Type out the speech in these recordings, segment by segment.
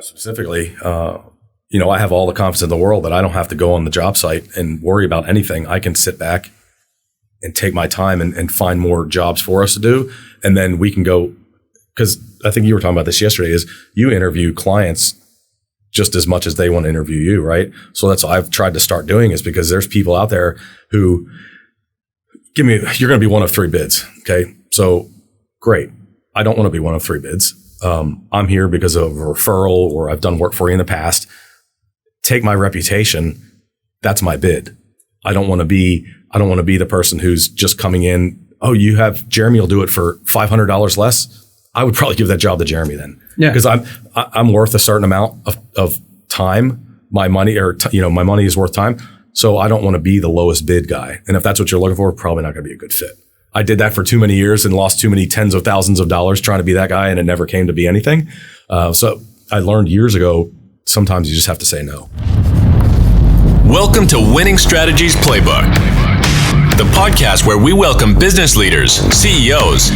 Specifically, I have all the confidence in the world that I don't have to go on the job site and worry about anything. I can sit back and take my time and find more jobs for us to do. And then we can go, because I think you were talking about this yesterday, is you interview clients just as much as they want to interview you, right? So that's what I've tried to start doing, is because there's people out there who you're going to be one of 3 bids. Okay. So great. I don't want to be one of 3 bids. I'm here because of a referral, or I've done work for you in the past. Take my reputation. That's my bid. I don't want to be the person who's just coming in. Oh, you have Jeremy will do it for $500 less. I would probably give that job to Jeremy then. Yeah. Because I'm worth a certain amount of time. My money my money is worth time. So I don't want to be the lowest bid guy. And if that's what you're looking for, probably not going to be a good fit. I did that for too many years and lost too many tens of thousands of dollars trying to be that guy, and it never came to be anything. So I learned years ago, sometimes you just have to say no. Welcome to Winning Strategies Playbook, the podcast where we welcome business leaders, CEOs,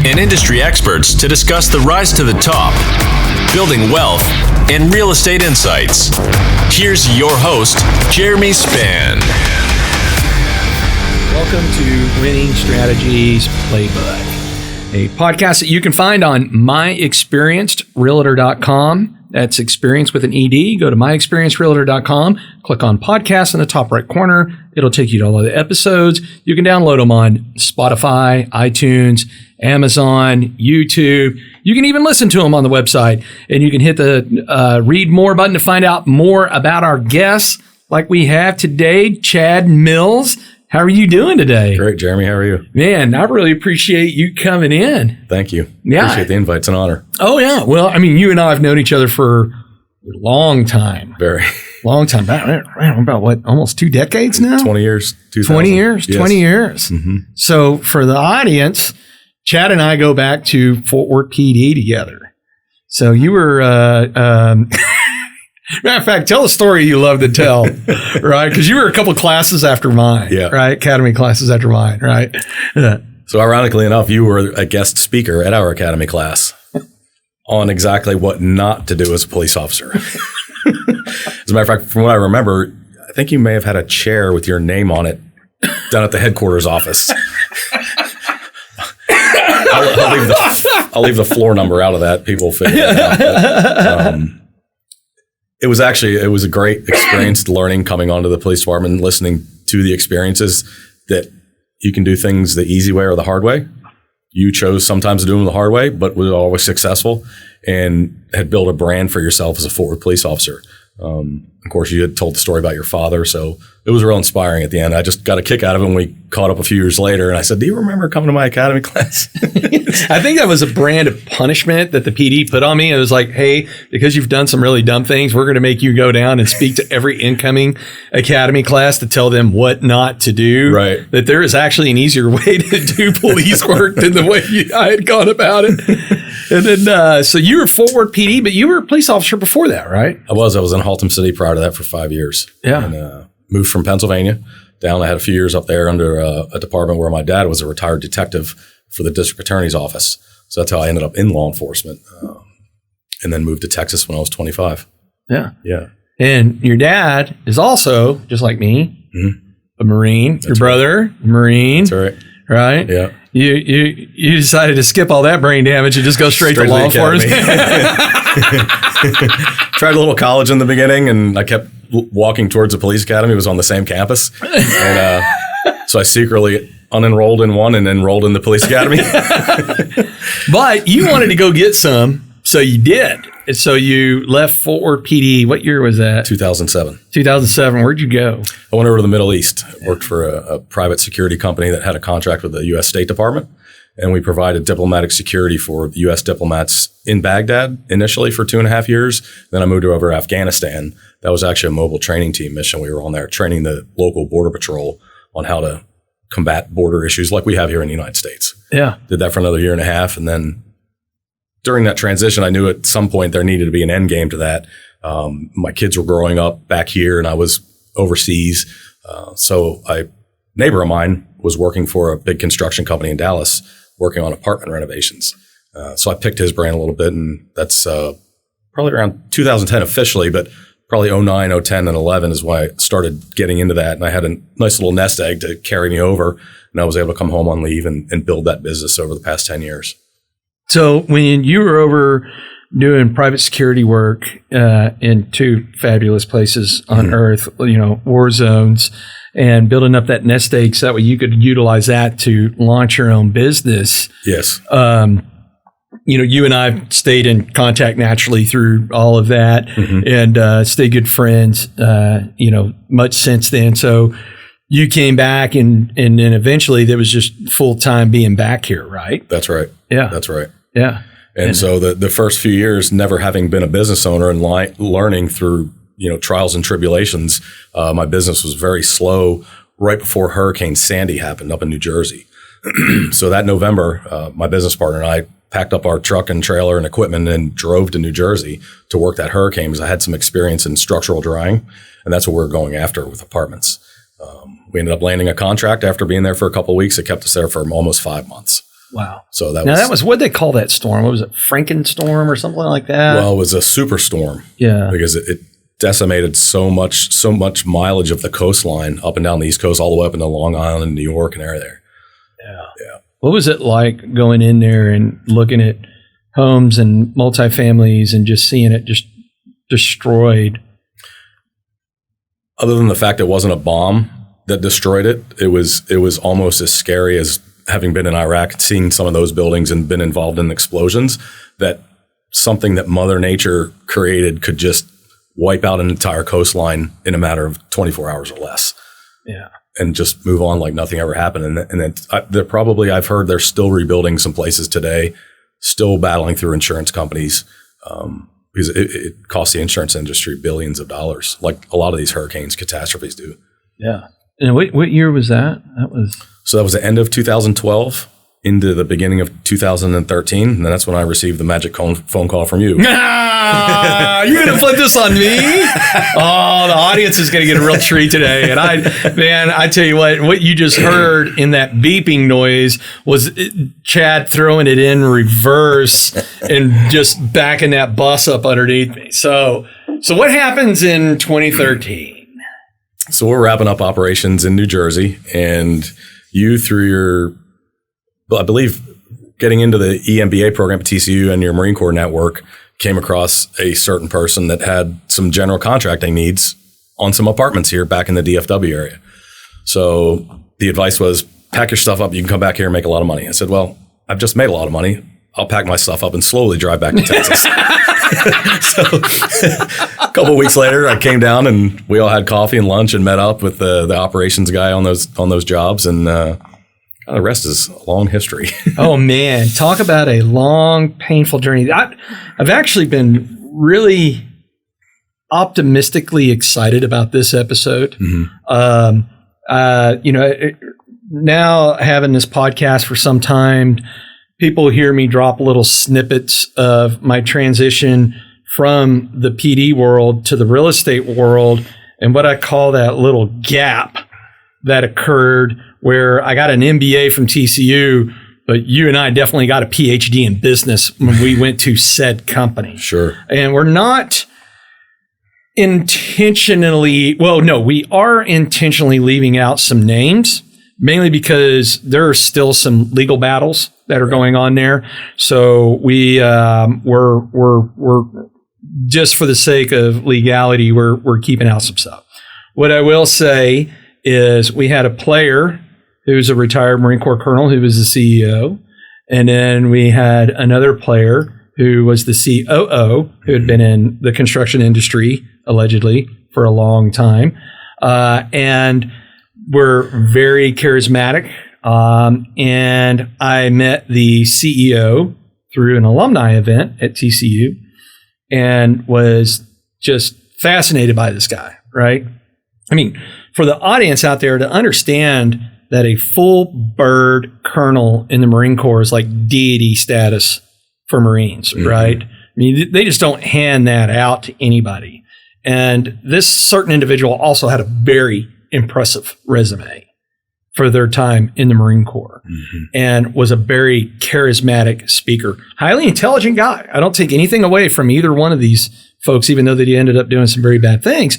and industry experts to discuss the rise to the top, building wealth, and real estate insights. Here's your host, Jeremy Spann. Welcome to Winning Strategies Playbook, a podcast that you can find on myexperiencedrealtor.com. That's experience with an ED. Go to myexperiencedrealtor.com, click on podcast in the top right corner. It'll take you to all of the episodes. You can download them on Spotify, iTunes, Amazon, YouTube. You can even listen to them on the website, and you can hit the read more button to find out more about our guests like we have today, Chad Mills. How are you doing today? Great, Jeremy. How are you? Man, I really appreciate you coming in. Thank you. Yeah. Appreciate the invite. It's an honor. Oh, yeah. Well, I mean, you and I have known each other for a long time. Very. Long time. About what? Almost 2 decades now? 20 years. 20 years. Yes. 20 years. Mm-hmm. So for the audience, Chad and I go back to Fort Worth PD together. So you were... Matter of fact, tell a story you love to tell, right? Because you were a couple classes after mine, right? Academy classes after mine, right? Yeah. So ironically enough, you were a guest speaker at our academy class on exactly what not to do as a police officer. As a matter of fact, from what I remember, I think you may have had a chair with your name on it down at the headquarters office. I'll leave the floor number out of that. People will figure it out. But, it was a great experience learning, coming onto the police department, listening to the experiences that you can do things the easy way or the hard way. You chose sometimes to do them the hard way, but were always successful and had built a brand for yourself as a Fort Worth police officer. Of course, you had told the story about your father, so it was real inspiring at the end. I just got a kick out of it when we caught up a few years later, and I said, do you remember coming to my academy class? I think that was a brand of punishment that the PD put on me. It was like, hey, because you've done some really dumb things, we're going to make you go down and speak to every incoming academy class to tell them what not to do. Right. That there is actually an easier way to do police work than the way I had gone about it. And then, so you were Fort Worth PD, but you were a police officer before that, right? I was in Haltom City prior to that for 5 years. Yeah. And moved from Pennsylvania down. I had a few years up there under a department where my dad was a retired detective for the district attorney's office. So that's how I ended up in law enforcement, and then moved to Texas when I was 25. Yeah. Yeah. And your dad is also, just like me, a Marine. That's your brother, a Marine. That's right. Right? Yeah. You decided to skip all that brain damage and just go straight to law enforcement. Tried a little college in the beginning, and I kept walking towards the police academy. It was on the same campus. And so I secretly unenrolled in one and enrolled in the police academy. But you wanted to go get some, so you did. And so you left Fort Worth PD. What year was that? 2007. 2007. Where'd you go? I went over to the Middle East. Worked for a private security company that had a contract with the U.S. State Department. And we provided diplomatic security for the U.S. diplomats in Baghdad initially for 2.5 years. Then I moved over to Afghanistan. That was actually a mobile training team mission. We were on there training the local border patrol on how to combat border issues like we have here in the United States. Yeah. Did that for another 1.5 years. And then during that transition, I knew at some point there needed to be an end game to that. My kids were growing up back here and I was overseas. So a neighbor of mine was working for a big construction company in Dallas, working on apartment renovations. So I picked his brain a little bit, and that's probably around 2010 officially, but probably 09, 010, and 11 is when I started getting into that. And I had a nice little nest egg to carry me over. And I was able to come home on leave and build that business over the past 10 years. So when you were over doing private security work in two fabulous places on earth, war zones, and building up that nest egg so that way you could utilize that to launch your own business. Yes. You and I stayed in contact naturally through all of that and stayed good friends, much since then. So you came back and then eventually there was just full time being back here, right? That's right. Yeah. That's right. Yeah. And so the first few years, never having been a business owner and learning through, trials and tribulations, my business was very slow right before Hurricane Sandy happened up in New Jersey. So that November, my business partner and I packed up our truck and trailer and equipment and drove to New Jersey to work that hurricane because I had some experience in structural drying, and that's what we're going after with apartments. We ended up landing a contract after being there for a couple of weeks. It kept us there for almost 5 months. Wow. So that was what they call that storm. What was it? Frankenstorm or something like that? Well, it was a superstorm. Yeah. Because it decimated so much mileage of the coastline up and down the East Coast, all the way up into Long Island and New York and area there. Yeah. What was it like going in there and looking at homes and multifamilies and just seeing it just destroyed? Other than the fact it wasn't a bomb that destroyed it, it was almost as scary as having been in Iraq, seeing some of those buildings and been involved in explosions, that something that Mother Nature created could just wipe out an entire coastline in a matter of 24 hours or less. Yeah. And just move on like nothing ever happened. And then they're probably, I've heard they're still rebuilding some places today, still battling through insurance companies, because it costs the insurance industry billions of dollars, like a lot of these hurricanes, catastrophes do. Yeah. And what year was that? So that was the end of 2012 into the beginning of 2013. And that's when I received the magic phone call from you. You're going to flip this on me? Oh, the audience is going to get a real treat today. And I tell you what you just heard in that beeping noise was Chad throwing it in reverse and just backing that bus up underneath me. So what happens in 2013? So we're wrapping up operations in New Jersey, and you, through your, I believe, getting into the EMBA program at TCU and your Marine Corps network, came across a certain person that had some general contracting needs on some apartments here back in the DFW area. So the advice was, pack your stuff up. You can come back here and make a lot of money. I said, well, I've just made a lot of money. I'll pack my stuff up and slowly drive back to Texas. So a couple of weeks later, I came down and we all had coffee and lunch and met up with the operations guy on those jobs. And the rest is a long history. Oh, man. Talk about a long, painful journey. I've actually been really optimistically excited about this episode. Now having this podcast for some time, people hear me drop little snippets of my transition from the PD world to the real estate world and what I call that little gap that occurred where I got an MBA from TCU, but you and I definitely got a PhD in business when we went to said company. Sure. And we're not intentionally, we are intentionally leaving out some names, mainly because there are still some legal battles that are going on there. So we're just for the sake of legality, we're keeping out some stuff. What I will say is we had a player who's a retired Marine Corps colonel who was the CEO. And then we had another player who was the COO who had been in the construction industry, allegedly, for a long time. And were very charismatic. And I met the CEO through an alumni event at TCU and was just fascinated by this guy, right? I mean, for the audience out there to understand that a full bird colonel in the Marine Corps is like deity status for Marines, right? I mean, they just don't hand that out to anybody. And this certain individual also had a very impressive resume. for their time in the Marine Corps and was a very charismatic speaker. Highly intelligent guy. I don't take anything away from either one of these folks, even though that he ended up doing some very bad things.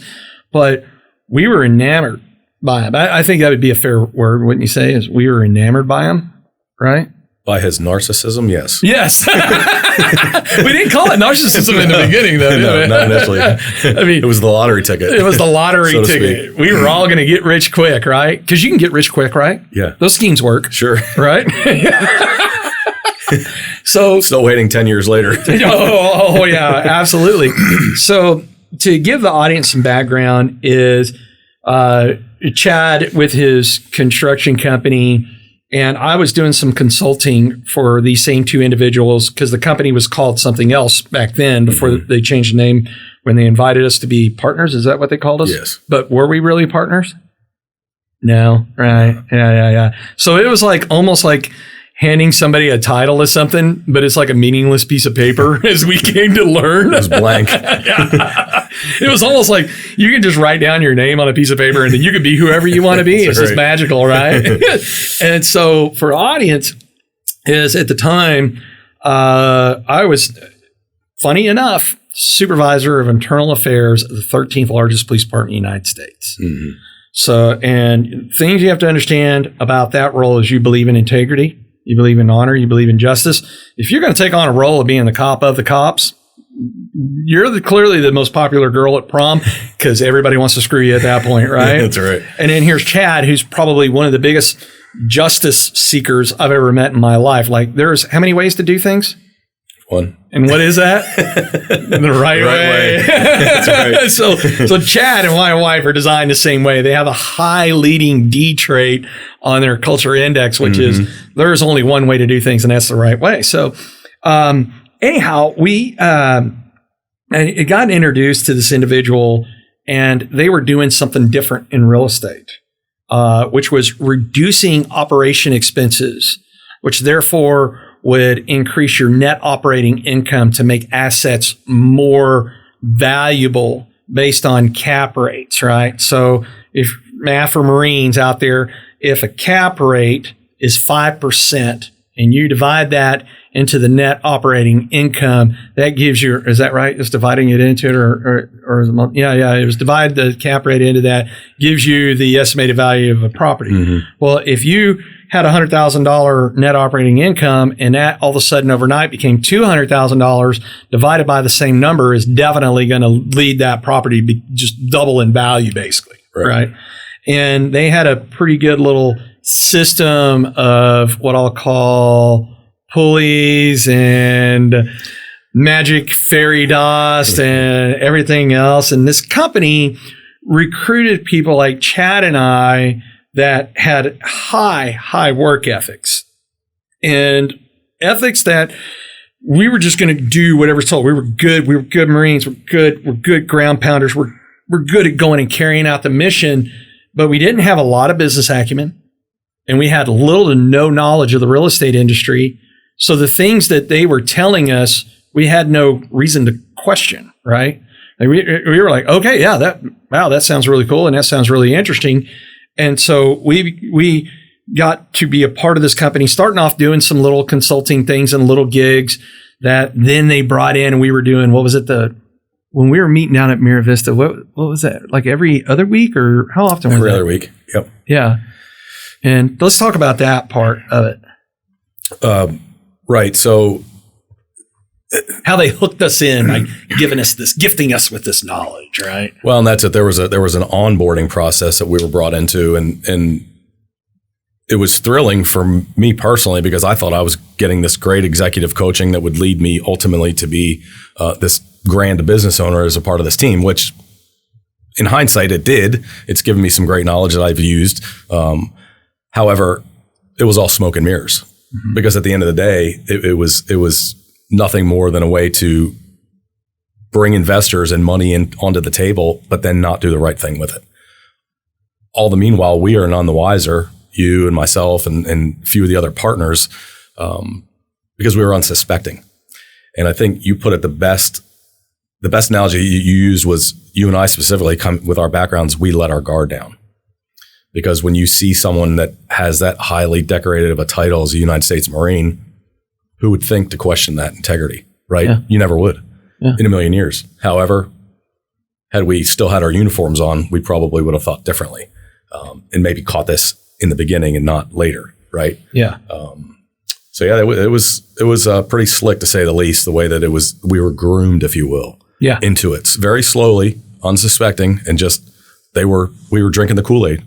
But we were enamored by him. I think that would be a fair word, wouldn't you say? Is we were enamored by him, right? By his narcissism, yes. Yes. We didn't call it narcissism in the beginning, though. No, not initially. I mean, it was the lottery ticket. It was the lottery so ticket. We were all going to get rich quick, right? Because you can get rich quick, right? Yeah. Those schemes work. Sure. Right? So still waiting 10 years later. oh, yeah, absolutely. So to give the audience some background is Chad with his construction company, and I was doing some consulting for these same two individuals because the company was called something else back then before they changed the name when they invited us to be partners. Is that what they called us? Yes. But were we really partners? No. Right. Yeah. So it was like almost like handing somebody a title to something, but it's like a meaningless piece of paper as we came to learn. It was blank. Yeah. It was almost like you can just write down your name on a piece of paper and then you can be whoever you want to be. It's just magical, right? And so for audience is at the time, I was, funny enough, supervisor of internal affairs of the 13th largest police department in the United States. Mm-hmm. So, and things you have to understand about that role is you believe in integrity, you believe in honor, you believe in justice. If you're going to take on a role of being the cop of the cops, you're clearly the most popular girl at prom because everybody wants to screw you at that point, right? That's right. And then here's Chad, who's probably one of the biggest justice seekers I've ever met in my life. Like, there's how many ways to do things? One. And what is that? The right way. That's right. So Chad and my wife are designed the same way. They have a high leading D trait on their culture index, which is there's only one way to do things, and that's the right way. So, anyhow, we got introduced to this individual, and they were doing something different in real estate, which was reducing operation expenses, which therefore would increase your net operating income to make assets more valuable based on cap rates, right? So if math for Marines out there, if a cap rate is 5% and you divide that into the net operating income, that gives you, is that right? It's dividing it into it or yeah. It was divide the cap rate into that, gives you the estimated value of a property. Mm-hmm. Well, if you had $100,000 net operating income and that all of a sudden overnight became $200,000 divided by the same number is definitely going to lead that property just double in value basically. Right. And they had a pretty good little system of what I'll call pulleys and magic fairy dust and everything else. And this company recruited people like Chad and I that had high work ethics and ethics that we were just going to do whatever's told. We were good Marines. We're good ground pounders. We're good at going and carrying out the mission, but we didn't have a lot of business acumen and we had little to no knowledge of the real estate industry. So the things that they were telling us, we had no reason to question, right? Like we were like, okay, yeah, that sounds really cool. And that sounds really interesting. And so we got to be a part of this company, starting off doing some little consulting things and little gigs that then they brought in and we were doing, what was it? When we were meeting down at Mira Vista, what was that? Like every other week or how often was it? Every other week. Yep. Yeah. And let's talk about that part of it. Right. So how they hooked us in by gifting us with this knowledge, right? Well, and that's it. There was an onboarding process that we were brought into, and it was thrilling for me personally because I thought I was getting this great executive coaching that would lead me ultimately to be this grand business owner as a part of this team, which in hindsight it did. It's given me some great knowledge that I've used. However, it was all smoke and mirrors because at the end of the day, it was nothing more than a way to bring investors and money in onto the table, but then not do the right thing with it. All the meanwhile, we are none the wiser, you and myself and a few of the other partners, because we were unsuspecting. And I think you put it the best analogy you used was you and I specifically come with our backgrounds, we let our guard down. Because when you see someone that has that highly decorated of a title as a United States Marine, who would think to question that integrity, right? Yeah. You never would in a million years. However, had we still had our uniforms on, we probably would have thought differently, and maybe caught this in the beginning and not later, right? Yeah. So yeah, it was pretty slick, to say the least, the way that we were groomed, if you will, into it very slowly, unsuspecting, and just we were drinking the Kool-Aid,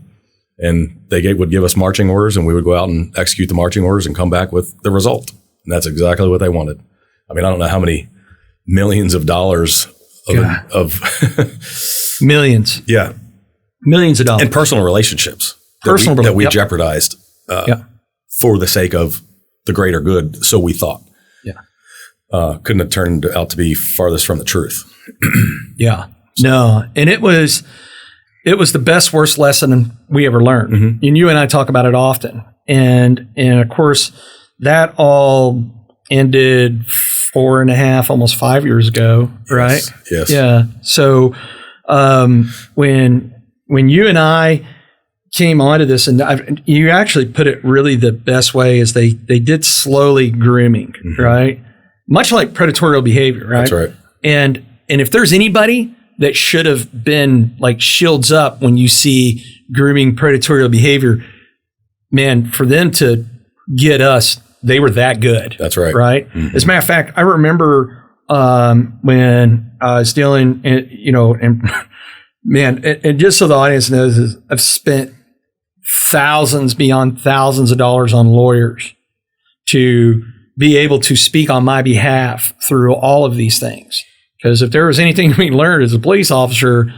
and they would give us marching orders, and we would go out and execute the marching orders and come back with the result. And that's exactly what they wanted. I mean, I don't know how many millions of dollars of millions. Yeah. Millions of dollars. And personal relationships that we jeopardized for the sake of the greater good. So we thought. Yeah. Couldn't have turned out to be farthest from the truth. Yeah. No. And it was the best, worst lesson we ever learned. Mm-hmm. And you and I talk about it often. And of course, that all ended 4.5, almost 5 years ago, right? Yes. Yeah. So when you and I came onto this, and you actually put it really the best way, is they did slowly grooming, right? Much like predatorial behavior, right? That's right. And if there's anybody that should have been like shields up when you see grooming predatorial behavior, man, for them to get us, they were that good. That's right. Right. Mm-hmm. As a matter of fact, I remember when I was dealing, and man, and just so the audience knows, is I've spent thousands beyond thousands of dollars on lawyers to be able to speak on my behalf through all of these things. Because if there was anything we learned as a police officer,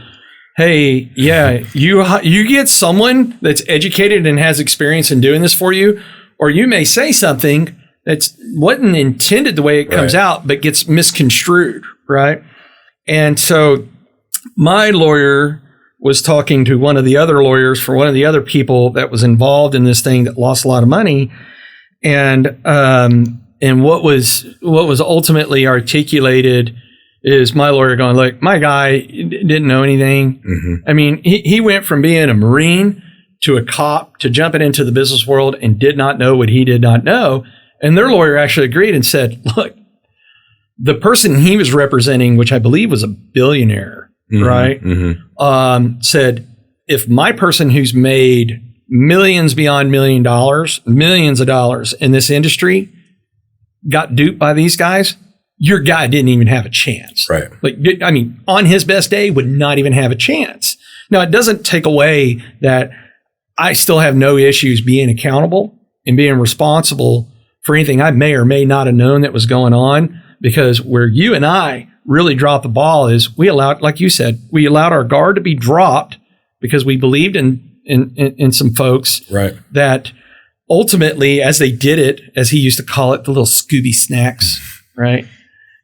hey, yeah, you get someone that's educated and has experience in doing this for you, or you may say something that's wasn't intended the way it comes out, but gets misconstrued, right? And so my lawyer was talking to one of the other lawyers for one of the other people that was involved in this thing that lost a lot of money, and what was ultimately articulated is my lawyer going, look, my guy didn't know anything. Mm-hmm. I mean, he went from being a Marine to a cop to jumping into the business world and did not know what he did not know. And their lawyer actually agreed and said, look, the person he was representing, which I believe was a billionaire, right? Mm-hmm. Said, if my person who's made millions beyond millions of dollars in this industry got duped by these guys, your guy didn't even have a chance. Right. Like, I mean, on his best day would not even have a chance. Now, it doesn't take away that I still have no issues being accountable and being responsible for anything I may or may not have known that was going on, because where you and I really dropped the ball is we allowed, like you said, we allowed our guard to be dropped because we believed in some folks that ultimately, as they did it, as he used to call it, the little Scooby snacks, right?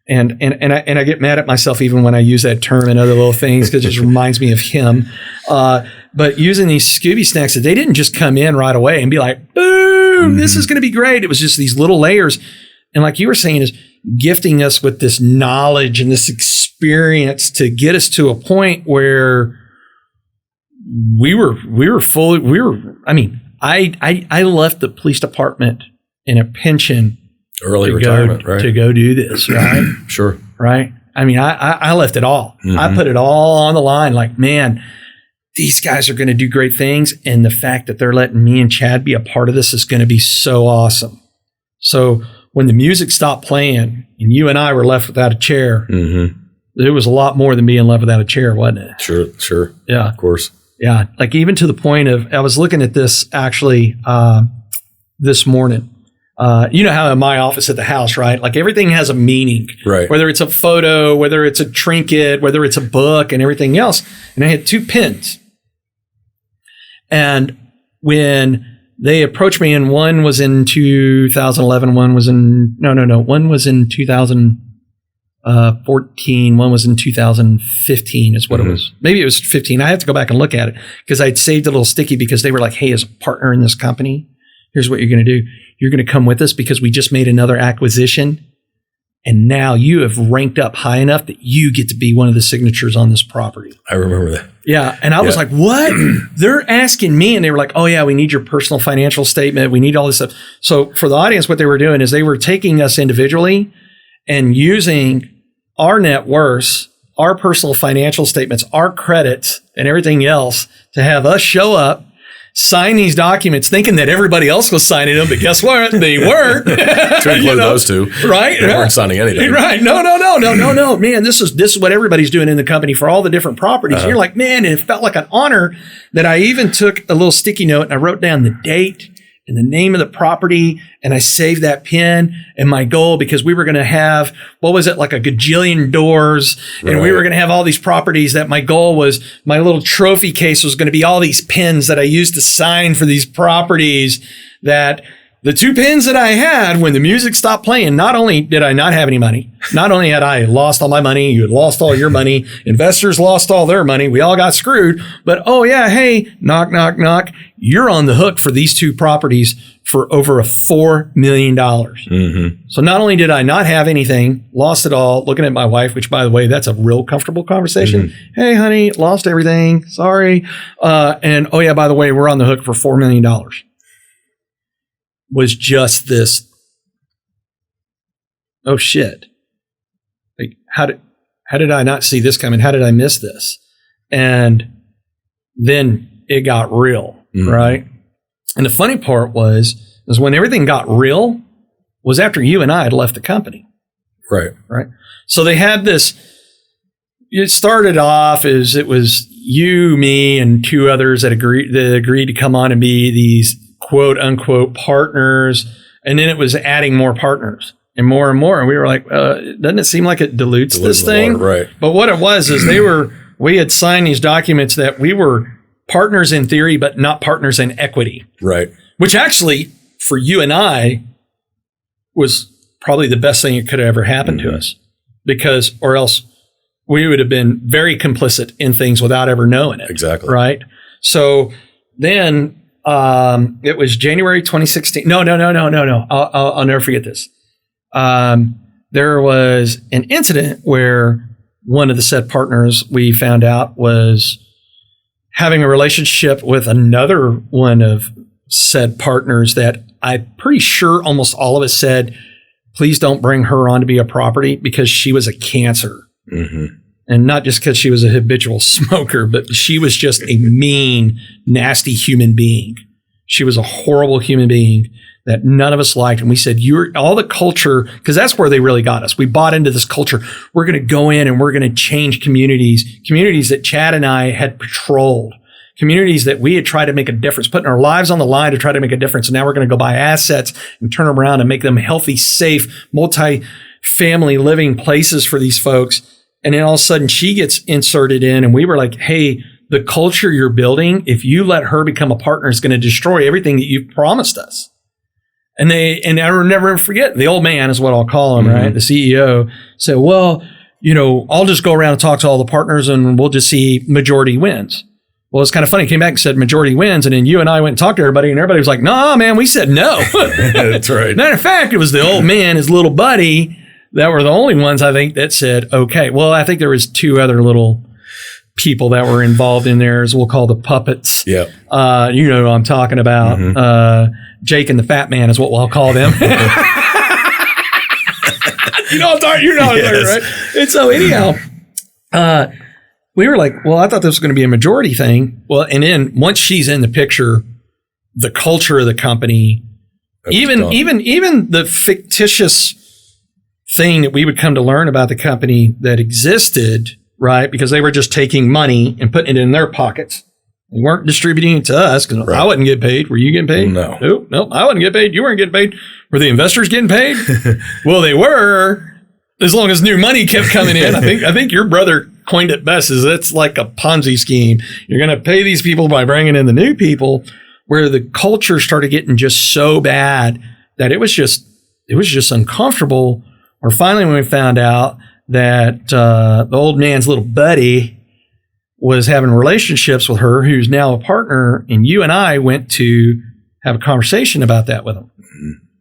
And I get mad at myself even when I use that term and other little things, because it just reminds me of him. But using these Scooby snacks, they didn't just come in right away and be like, boom, this is going to be great. It was just these little layers. And like you were saying, is gifting us with this knowledge and this experience to get us to a point where I left the police department in a pension, early retirement, right? To go do this, right? Sure. Right. I mean, I left it all. Mm-hmm. I put it all on the line. Like, man, these guys are going to do great things. And the fact that they're letting me and Chad be a part of this is going to be so awesome. So when the music stopped playing and you and I were left without a chair, it was a lot more than being left without a chair, wasn't it? Sure. Yeah. Of course. Yeah. Like even to the point of, I was looking at this actually this morning. You know how in my office at the house, right? Like everything has a meaning, right? Whether it's a photo, whether it's a trinket, whether it's a book and everything else. And I had 2 pins. And when they approached me, and one was in 2011, one was in 2014, one was in 2015 is what it was. Maybe it was 15. I have to go back and look at it because I'd saved a little sticky because they were like, hey, as a partner in this company, here's what you're going to do. You're going to come with us because we just made another acquisition And now you have ranked up high enough that you get to be one of the signatures on this property. I remember that. Yeah. And I was like, what? They're asking me. And they were like, oh, yeah, we need your personal financial statement. We need all this stuff. So for the audience, what they were doing is they were taking us individually and using our net worths, our personal financial statements, our credits, and everything else to have us show up, sign these documents thinking that everybody else was signing them, but guess what? They weren't. To include those two. Right? They weren't signing anything. Right. No. Man, this is what everybody's doing in the company for all the different properties. And you're like, man, and it felt like an honor that I even took a little sticky note and I wrote down the date and the name of the property, and I saved that pin and my goal, because we were going to have, like a gajillion doors, and we were going to have all these properties that my goal was, my little trophy case was going to be all these pins that I used to sign for these properties. That the 2 pins that I had when the music stopped playing, not only did I not have any money, not only had I lost all my money, you had lost all your money, investors lost all their money, we all got screwed, but oh yeah, hey, knock, knock, knock, you're on the hook for these 2 properties for over $4 million. Mm-hmm. So not only did I not have anything, lost it all, looking at my wife, which by the way, that's a real comfortable conversation. Mm-hmm. Hey honey, lost everything, sorry. And oh yeah, by the way, we're on the hook for $4 million. Was just this, oh shit. Like, how did I not see this coming? How did I miss this? And then it got real, right? And the funny part was when everything got real was after you and I had left the company. Right. So they had this, it started off as it was you, me, and 2 others that agreed to come on and be these quote unquote partners. And then it was adding more partners and more. And we were like, doesn't it seem like it dilutes this thing? Right. But what it was is we had signed these documents that we were partners in theory, but not partners in equity. Right. Which actually for you and I was probably the best thing that could have ever happened to us, because, or else we would have been very complicit in things without ever knowing it. Exactly. Right. So then, it was January 2016. No. I'll never forget this. There was an incident where one of the said partners we found out was having a relationship with another one of said partners that I'm pretty sure almost all of us said, please don't bring her on to be a property, because she was a cancer. Mm-hmm. And not just because she was a habitual smoker, but she was just a mean, nasty human being. She was a horrible human being that none of us liked. And we said, you're all the culture, because that's where they really got us. We bought into this culture. We're going to go in and we're going to change communities that Chad and I had patrolled, communities that we had tried to make a difference, putting our lives on the line to try to make a difference. And now we're going to go buy assets and turn them around and make them healthy, safe, multi-family living places for these folks. And then all of a sudden she gets inserted in, and we were like, hey, the culture you're building, if you let her become a partner, is going to destroy everything that you've promised us. And I'll never forget, the old man is what I'll call him, right? The CEO said, well, I'll just go around and talk to all the partners and we'll just see majority wins. Well, it's kind of funny. He came back and said majority wins. And then you and I went and talked to everybody, and everybody was like, nah, man, we said no. That's right. Matter of fact, it was the old man, his little buddy, that were the only ones, I think, that said, okay. Well, I think there was 2 other little people that were involved in there, as we'll call the puppets. Yeah. You know what I'm talking about. Mm-hmm. Jake and the Fat Man is what we'll call them. You know what I'm talking about, right? And so anyhow, we were like, well, I thought this was going to be a majority thing. Well, and then once she's in the picture, the culture of the company, even the fictitious thing that we would come to learn about the company that existed, right? Because they were just taking money and putting it in their pockets. They weren't distributing it to us, because I wasn't getting paid. Were you getting paid? No. Nope. I wasn't getting paid. You weren't getting paid. Were the investors getting paid? Well, they were, as long as new money kept coming in. I think your brother coined it best, is it's like a Ponzi scheme. You're going to pay these people by bringing in the new people, where the culture started getting just so bad that it was just uncomfortable. Or finally, when we found out that the old man's little buddy was having relationships with her, who's now a partner, and you and I went to have a conversation about that with him.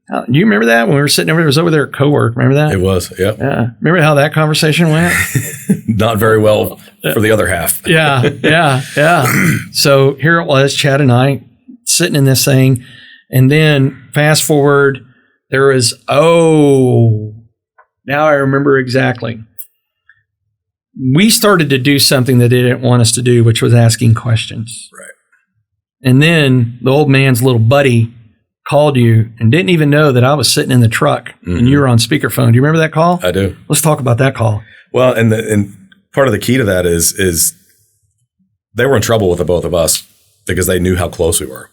Do you remember that when we were sitting over there? It was over there at co-work. Remember that? It was, yep. Yeah. Remember how that conversation went? Not very well for the other half. Yeah. So here it was, Chad and I sitting in this thing. And then fast forward, there was, now I remember exactly. We started to do something that they didn't want us to do, which was asking questions. Right. And then the old man's little buddy called you and didn't even know that I was sitting in the truck and you were on speakerphone. Do you remember that call? I do. Let's talk about that call. Well, and part of the key to that is they were in trouble with the both of us because they knew how close we were.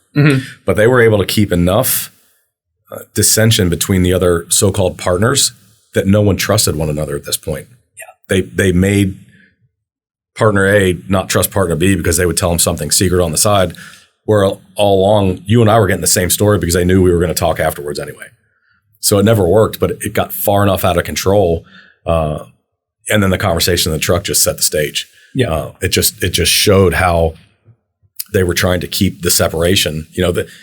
But they were able to keep enough dissension between the other so-called partners that no one trusted one another at this point. Yeah. They made partner A not trust partner B because they would tell them something secret on the side, where all along you and I were getting the same story because they knew we were going to talk afterwards anyway. So it never worked, but it got far enough out of control. And then the conversation in the truck just set the stage. Yeah. It just showed how they were trying to keep the separation,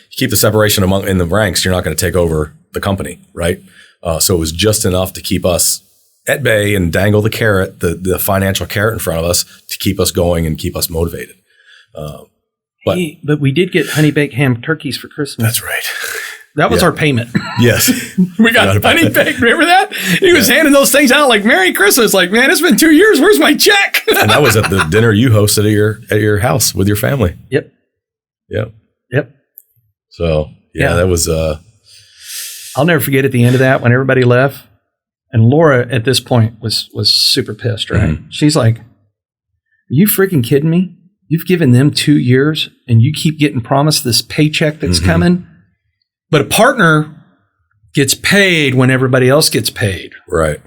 keep the separation in the ranks. You're not going to take over the company. Right. So it was just enough to keep us at bay and dangle the carrot, the financial carrot in front of us to keep us going and keep us motivated. But we did get honey baked ham turkeys for Christmas. That's right. That was our payment. Yes. We got honey baked. Remember that? He was handing those things out like Merry Christmas. Like, man, it's been 2 years. Where's my check? And that was at the dinner you hosted at your house with your family. Yep. So that was. I'll never forget at the end of that when everybody left, and Laura at this point was super pissed. Right? Mm-hmm. She's like, "Are you freaking kidding me? You've given them 2 years, and you keep getting promised this paycheck that's coming." But a partner gets paid when everybody else gets paid. Right.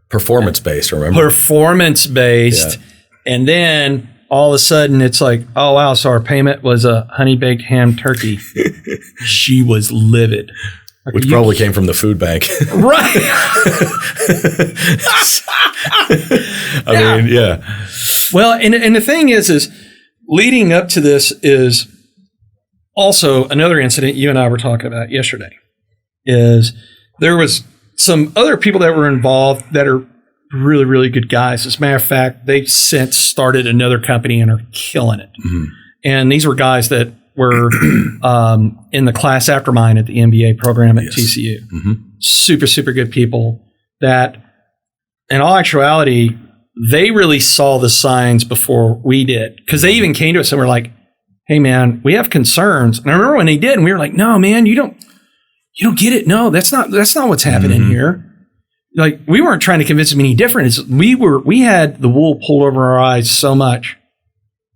Performance-based, remember? Performance-based. Yeah. And then all of a sudden it's like, oh, wow, so our payment was a honey-baked ham turkey. She was livid. Like, which probably came from the food bank. Right. I mean, yeah. Well, and the thing is leading up to this is also another incident you and I were talking about yesterday is there was some other people that were involved that are really, really good guys. As a matter of fact, they've since started another company and are killing it. Mm-hmm. And these were guys that were in the class after mine at the MBA program at TCU. Mm-hmm. Super, super good people that in all actuality, they really saw the signs before we did. Because they even came to us and were like, hey man, we have concerns. And I remember when they did, and we were like, no, man, you don't get it. No, that's not what's happening here. Like, we weren't trying to convince them any different. We had the wool pulled over our eyes so much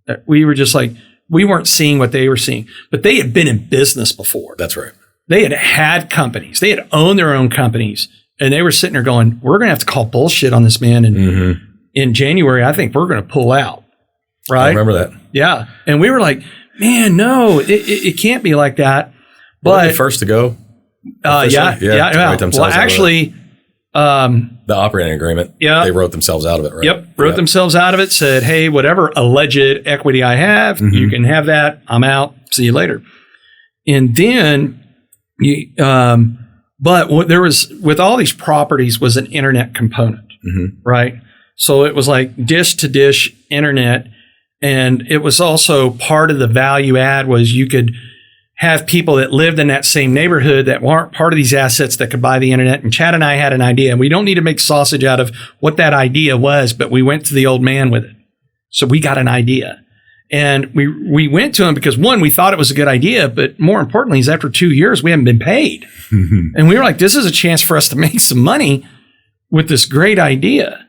that we were just like, we weren't seeing what they were seeing. But they had been in business before. That's right. They had companies. They had owned their own companies. And they were sitting there going, we're going to have to call bullshit on this man. And in January, I think we're going to pull out. Right? I remember that. Yeah. And we were like, man, no, it can't be like that. But the first to go. Yeah. Well, actually, the operating agreement. Yeah. They wrote themselves out of it, right? Yep. Wrote themselves out of it. Said, hey, whatever alleged equity I have, you can have that. I'm out. See you later. And then, but what there was with all these properties was an internet component, right? So it was like dish to dish internet. And it was also part of the value add was you could have people that lived in that same neighborhood that weren't part of these assets that could buy the internet. And Chad and I had an idea, and we don't need to make sausage out of what that idea was, but we went to the old man with it. So we got an idea. And we went to him because, one, we thought it was a good idea, but more importantly is after 2 years, we haven't been paid. And we were like, this is a chance for us to make some money with this great idea.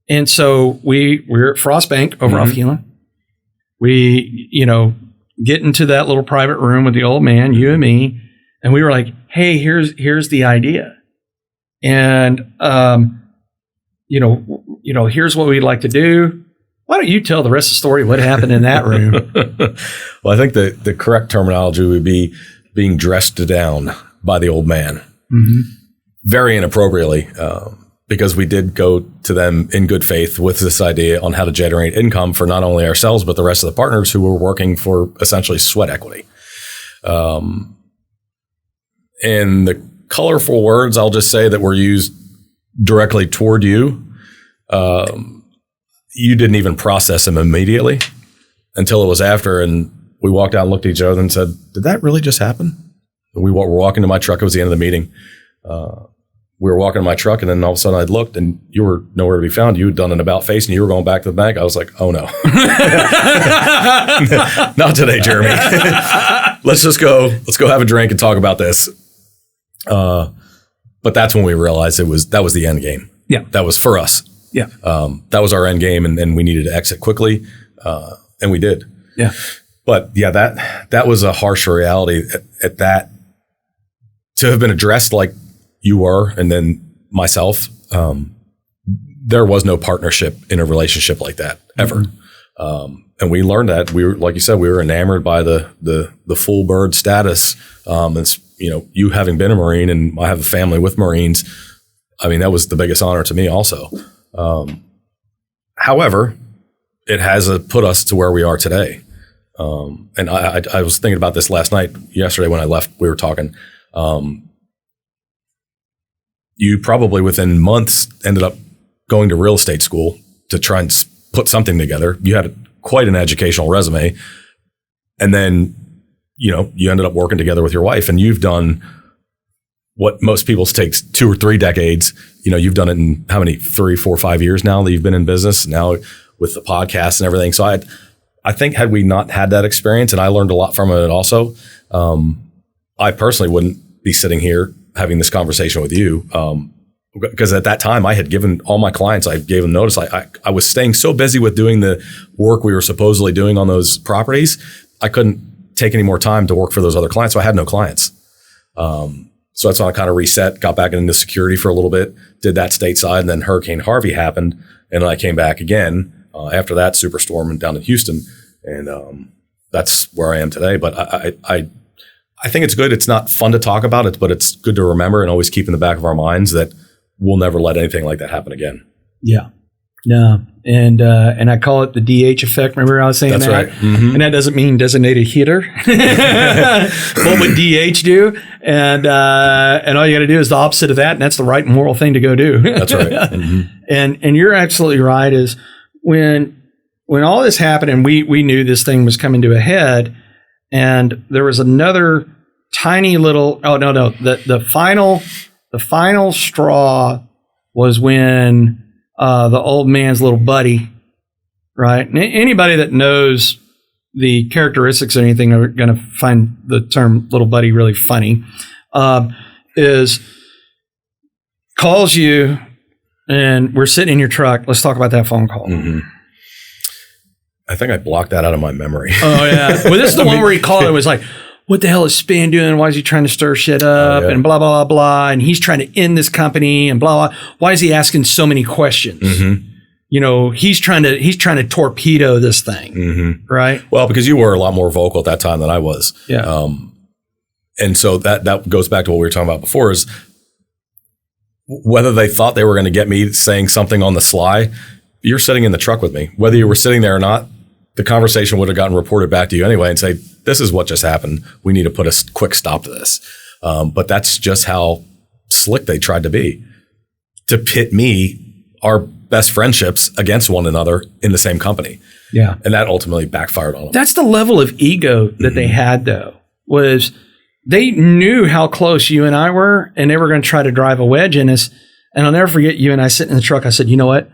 And so we're at Frost Bank over off Heelan. We, get into that little private room with the old man, you and me, and we were like, hey, here's the idea. And, here's what we'd like to do. Why don't you tell the rest of the story, what happened in that room? Well, I think the correct terminology would be being dressed down by the old man. Very inappropriately. Because we did go to them in good faith with this idea on how to generate income for not only ourselves, but the rest of the partners who were working for essentially sweat equity. And colorful words, I'll just say, that were used directly toward you, you didn't even process them immediately until it was after. And we walked out and looked at each other and said, did that really just happen? And we were walking to my truck. It was the end of the meeting. We were walking to my truck, and then all of a sudden I looked, and you were nowhere to be found. You had done an about face, and you were going back to the bank. I was like, oh no. Not today, Jeremy. Let's go have a drink and talk about this. But that's when we realized that was the end game. Yeah. That was for us. Yeah. That was our end game, and we needed to exit quickly. And we did. Yeah. But yeah, that was a harsh reality at that, to have been addressed like you were, and then myself. There was no partnership in a relationship like that ever. Mm-hmm. And we learned that. We were, like you said, we were enamored by the full bird status. It's, you having been a Marine, and I have a family with Marines. I mean, that was the biggest honor to me also. However, it has put us to where we are today. And I was thinking about this yesterday when I left, we were talking. You probably within months ended up going to real estate school to try and put something together. You had quite an educational resume. And then, you ended up working together with your wife, and you've done what most people takes 2 or 3 decades. You've done it in how many, 3, 4, 5 years now that you've been in business now with the podcast and everything. So I think had we not had that experience, and I learned a lot from it also, I personally wouldn't be sitting here having this conversation with you. Because at that time I had given all my clients, I gave them notice. I was staying so busy with doing the work we were supposedly doing on those properties. I couldn't take any more time to work for those other clients. So I had no clients. So that's when I kind of reset, got back into security for a little bit, did that stateside, and then Hurricane Harvey happened. And then I came back again after that superstorm and down in Houston. And that's where I am today. But I think it's good. It's not fun to talk about it, but it's good to remember and always keep in the back of our minds that we'll never let anything like that happen again. Yeah. No. And I call it the DH effect. Remember I was saying that's that? That's right. Mm-hmm. And that doesn't mean designated hitter. What would DH do? And all you got to do is the opposite of that. And that's the right moral thing to go do. That's right. Mm-hmm. And you're absolutely right, is when all this happened and we knew this thing was coming to a head, and there was another tiny little, the final straw was when the old man's little buddy, right? Anybody that knows the characteristics or anything are going to find the term little buddy really funny, calls you, and we're sitting in your truck. Let's talk about that phone call. Mm-hmm. I think I blocked that out of my memory. Oh, yeah. Well, this is the one where he called and was like, what the hell is Spann doing? Why is he trying to stir shit up? And blah, blah, blah, blah. And he's trying to end this company and blah, blah. Why is he asking so many questions? Mm-hmm. He's trying to torpedo this thing. Mm-hmm. Right? Well, because you were a lot more vocal at that time than I was. Yeah. And so that goes back to what we were talking about before, is whether they thought they were going to get me saying something on the sly. You're sitting in the truck with me. Whether you were sitting there or not, the conversation would have gotten reported back to you anyway and say, this is what just happened. We need to put a quick stop to this. But that's just how slick they tried to be, to pit me, our best friendships, against one another in the same company. Yeah. And that ultimately backfired on them. That's the level of ego that they had, though, was they knew how close you and I were, and they were going to try to drive a wedge in us. And I'll never forget you and I sitting in the truck. I said, you know what?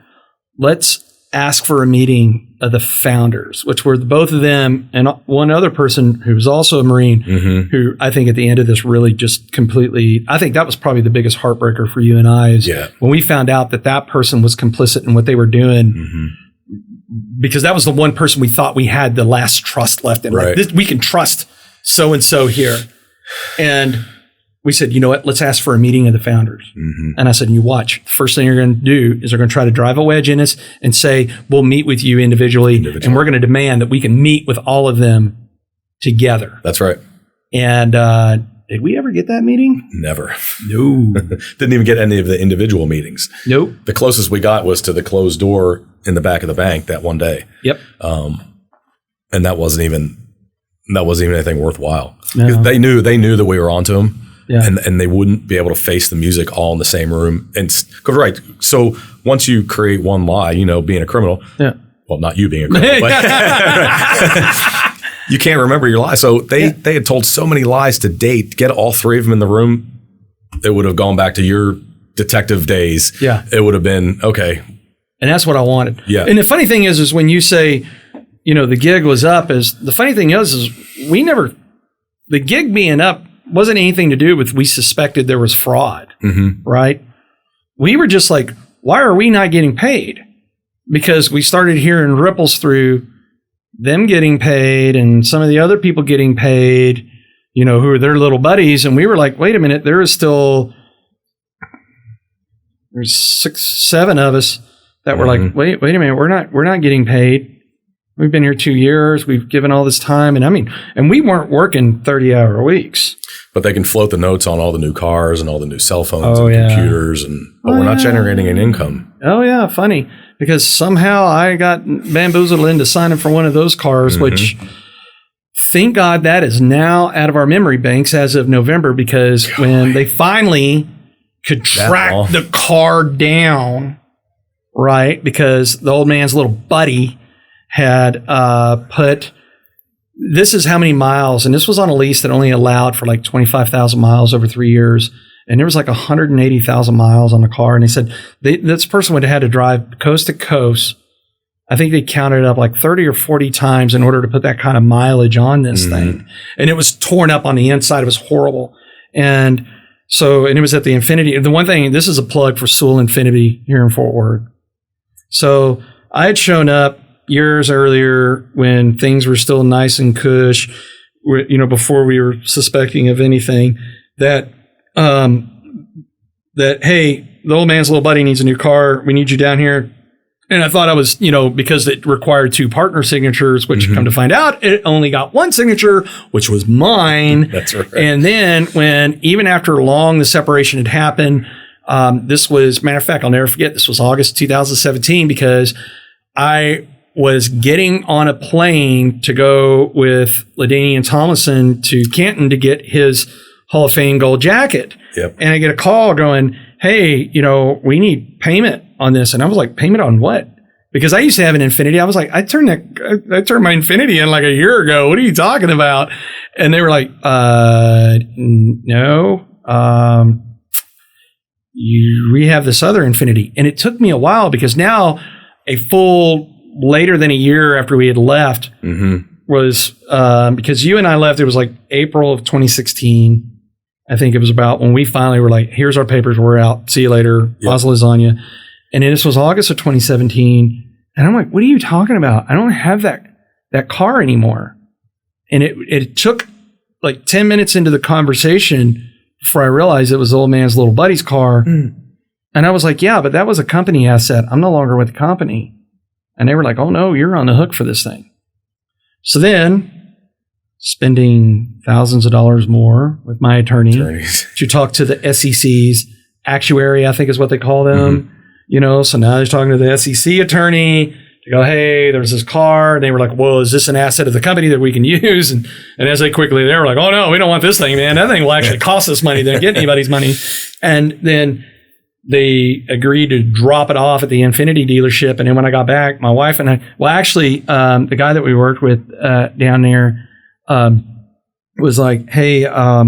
Let's ask for a meeting of the founders, which were both of them and one other person who was also a Marine, mm-hmm. who I think at the end of this really just completely, I think that was probably the biggest heartbreaker for you and I, is when we found out that person was complicit in what they were doing, mm-hmm. because that was the one person we thought we had the last trust left in. Right. Like, we can trust so-and-so here. And we said, you know what, let's ask for a meeting of the founders. Mm-hmm. And I said, you watch. The first thing you're going to do is they're going to try to drive a wedge in us and say, we'll meet with you individually. And we're going to demand that we can meet with all of them together. That's right. And did we ever get that meeting? Never. No. Didn't even get any of the individual meetings. Nope. The closest we got was to the closed door in the back of the bank that one day. Yep. And that wasn't even anything worthwhile. No. They knew that we were onto them. Yeah. And they wouldn't be able to face the music all in the same room. And because right, so once you create one lie, being a criminal, well, not you being a criminal, but you can't remember your lie. So they had told so many lies to date. Get all three of them in the room, it would have gone back to your detective days. Yeah, it would have been okay. And that's what I wanted. Yeah. And the funny thing is when you say, the gig was up, the funny thing is the gig being up wasn't anything to do with we suspected there was fraud, right? We were just like, why are we not getting paid? Because we started hearing ripples through them getting paid and some of the other people getting paid, who are their little buddies. And we were like, wait a minute, there's 6, 7 of us that were like, wait a minute, we're not getting paid. We've been here 2 years. We've given all this time. And we weren't working 30-hour weeks. But they can float the notes on all the new cars and all the new cell phones and computers, but we're not generating an income. Oh, yeah, funny. Because somehow I got bamboozled into signing for one of those cars, which, thank God, that is now out of our memory banks as of November, because when they finally could track the car down, right, because the old man's little buddy had put, this is how many miles, and this was on a lease that only allowed for like 25,000 miles over 3 years, and there was like 180,000 miles on the car, and they said this person would have had to drive coast to coast. I think they counted it up like 30 or 40 times in order to put that kind of mileage on this thing, and it was torn up on the inside. It was horrible, and it was at the Infinity. The one thing, this is a plug for Sewell Infinity here in Fort Worth. So I had shown up years earlier when things were still nice and cush, before we were suspecting of anything, that hey, the old man's little buddy needs a new car. We need you down here. And I thought I was, because it required 2 partner signatures, which come to find out, it only got 1 signature, which was mine. That's right. And then even after long the separation had happened, this was, matter of fact, I'll never forget, this was August 2017, because I was getting on a plane to go with LaDainian Tomlinson to Canton to get his Hall of Fame gold jacket. Yep. And I get a call going, hey, we need payment on this. And I was like, payment on what? Because I used to have an Infinity. I was like, I turned my Infinity in like a year ago. What are you talking about? And they were like, no, we have this other Infinity. And it took me a while, because now later than a year after we had left was, because you and I left, it was like April of 2016. I think it was about when we finally were like, here's our papers, we're out. See you later. Yep. Lasagna. And this was August of 2017. And I'm like, what are you talking about? I don't have that car anymore. And it took like 10 minutes into the conversation before I realized it was the old man's little buddy's car. And I was like, yeah, but that was a company asset. I'm no longer with the company. And they were like, oh no, you're on the hook for this thing. So then, spending thousands of dollars more with my attorney to talk to the SEC's actuary, I think is what they call them. So now they're talking to the SEC attorney to go, hey, there's this car. And they were like, well, is this an asset of the company that we can use? And as they were like, oh no, we don't want this thing, man. That thing will actually cost us money. They don't get anybody's money. And then they agreed to drop it off at the Infinity dealership. And then when I got back, my wife and I, the guy that we worked with down there was like, hey, y'all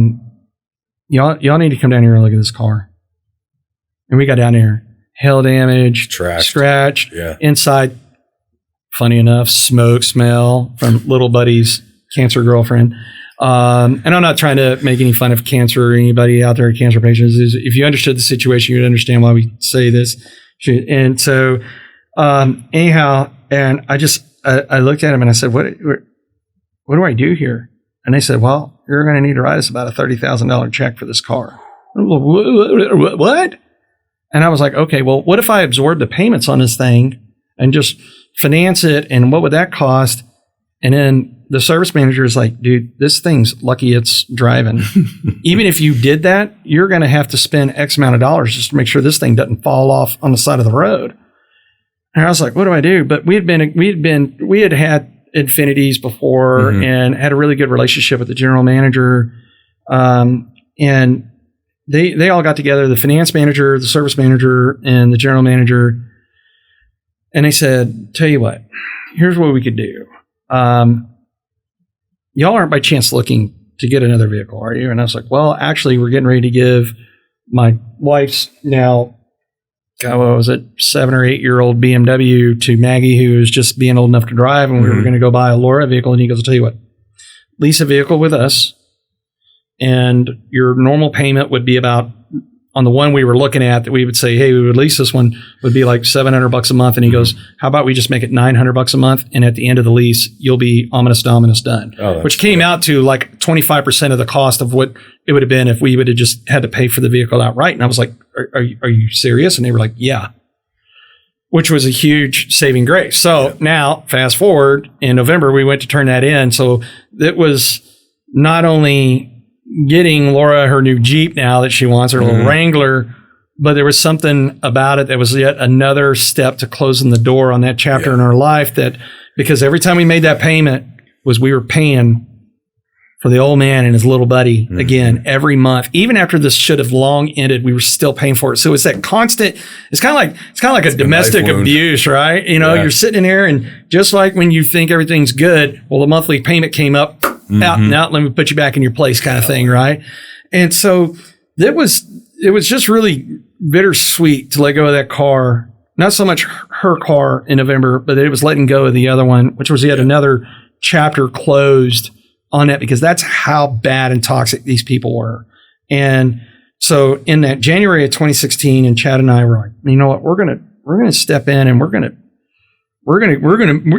need to come down here and look at this car. And we got down there, hail damage, scratched, inside, funny enough, smoke smell from little buddy's cancer girlfriend. And I'm not trying to make any fun of cancer or anybody out there, cancer patients. If you understood the situation, you'd understand why we say this. And so, anyhow, and I looked at him and I said, what do I do here? And they said, well, you're going to need to write us about a $30,000 check for this car. What? And I was like, okay, well, what if I absorb the payments on this thing and just finance it? And what would that cost? And then the service manager is like, dude, this thing's lucky it's driving. Even if you did that, you're going to have to spend X amount of dollars just to make sure this thing doesn't fall off on the side of the road. And I was like, what do I do? But we had had Infinities before and had a really good relationship with the general manager. And they all got together, the finance manager, the service manager, and the general manager. And they said, tell you what, here's what we could do. Y'all aren't by chance looking to get another vehicle, are you? And I was like, well, actually, we're getting ready to give my wife's now, God, what was it, 7 or 8 year old BMW to Maggie, who was just being old enough to drive. And we were going to go buy a Youre vehicle. And he goes, I'll tell you what, lease a vehicle with us. And your normal payment would be about, on the one we were looking at, that we would say, hey, we would lease this one, would be like $700 a month. And he goes, how about we just make it $900 a month? And at the end of the lease, you'll be ominous done, which came out to like 25% of the cost of what it would have been if we would have just had to pay for the vehicle outright. And I was like, are you serious? And they were like, yeah, which was a huge saving grace. So now fast forward in November, we went to turn that in. So it was not only getting Youre her new Jeep now that she wants, her little Wrangler, but there was something about it that was yet another step to closing the door on that chapter in her life, that because every time we made that payment was we were paying for the old man and his little buddy again every month. Even after this should have long ended, we were still paying for it. So it's that constant, it's kind of like a domestic abuse, right? You know, you're sitting in there, and just like when you think everything's good, well, the monthly payment came up, out and out, let me put you back in your place kind of thing, right? And so it was just really bittersweet to let go of that car. Not so much her car in November, but it was letting go of the other one, which was yet another chapter closed on that, because that's how bad and toxic these people were. And so in that January of 2016, and Chad and I were like, you know what, we're gonna step in, and we're gonna,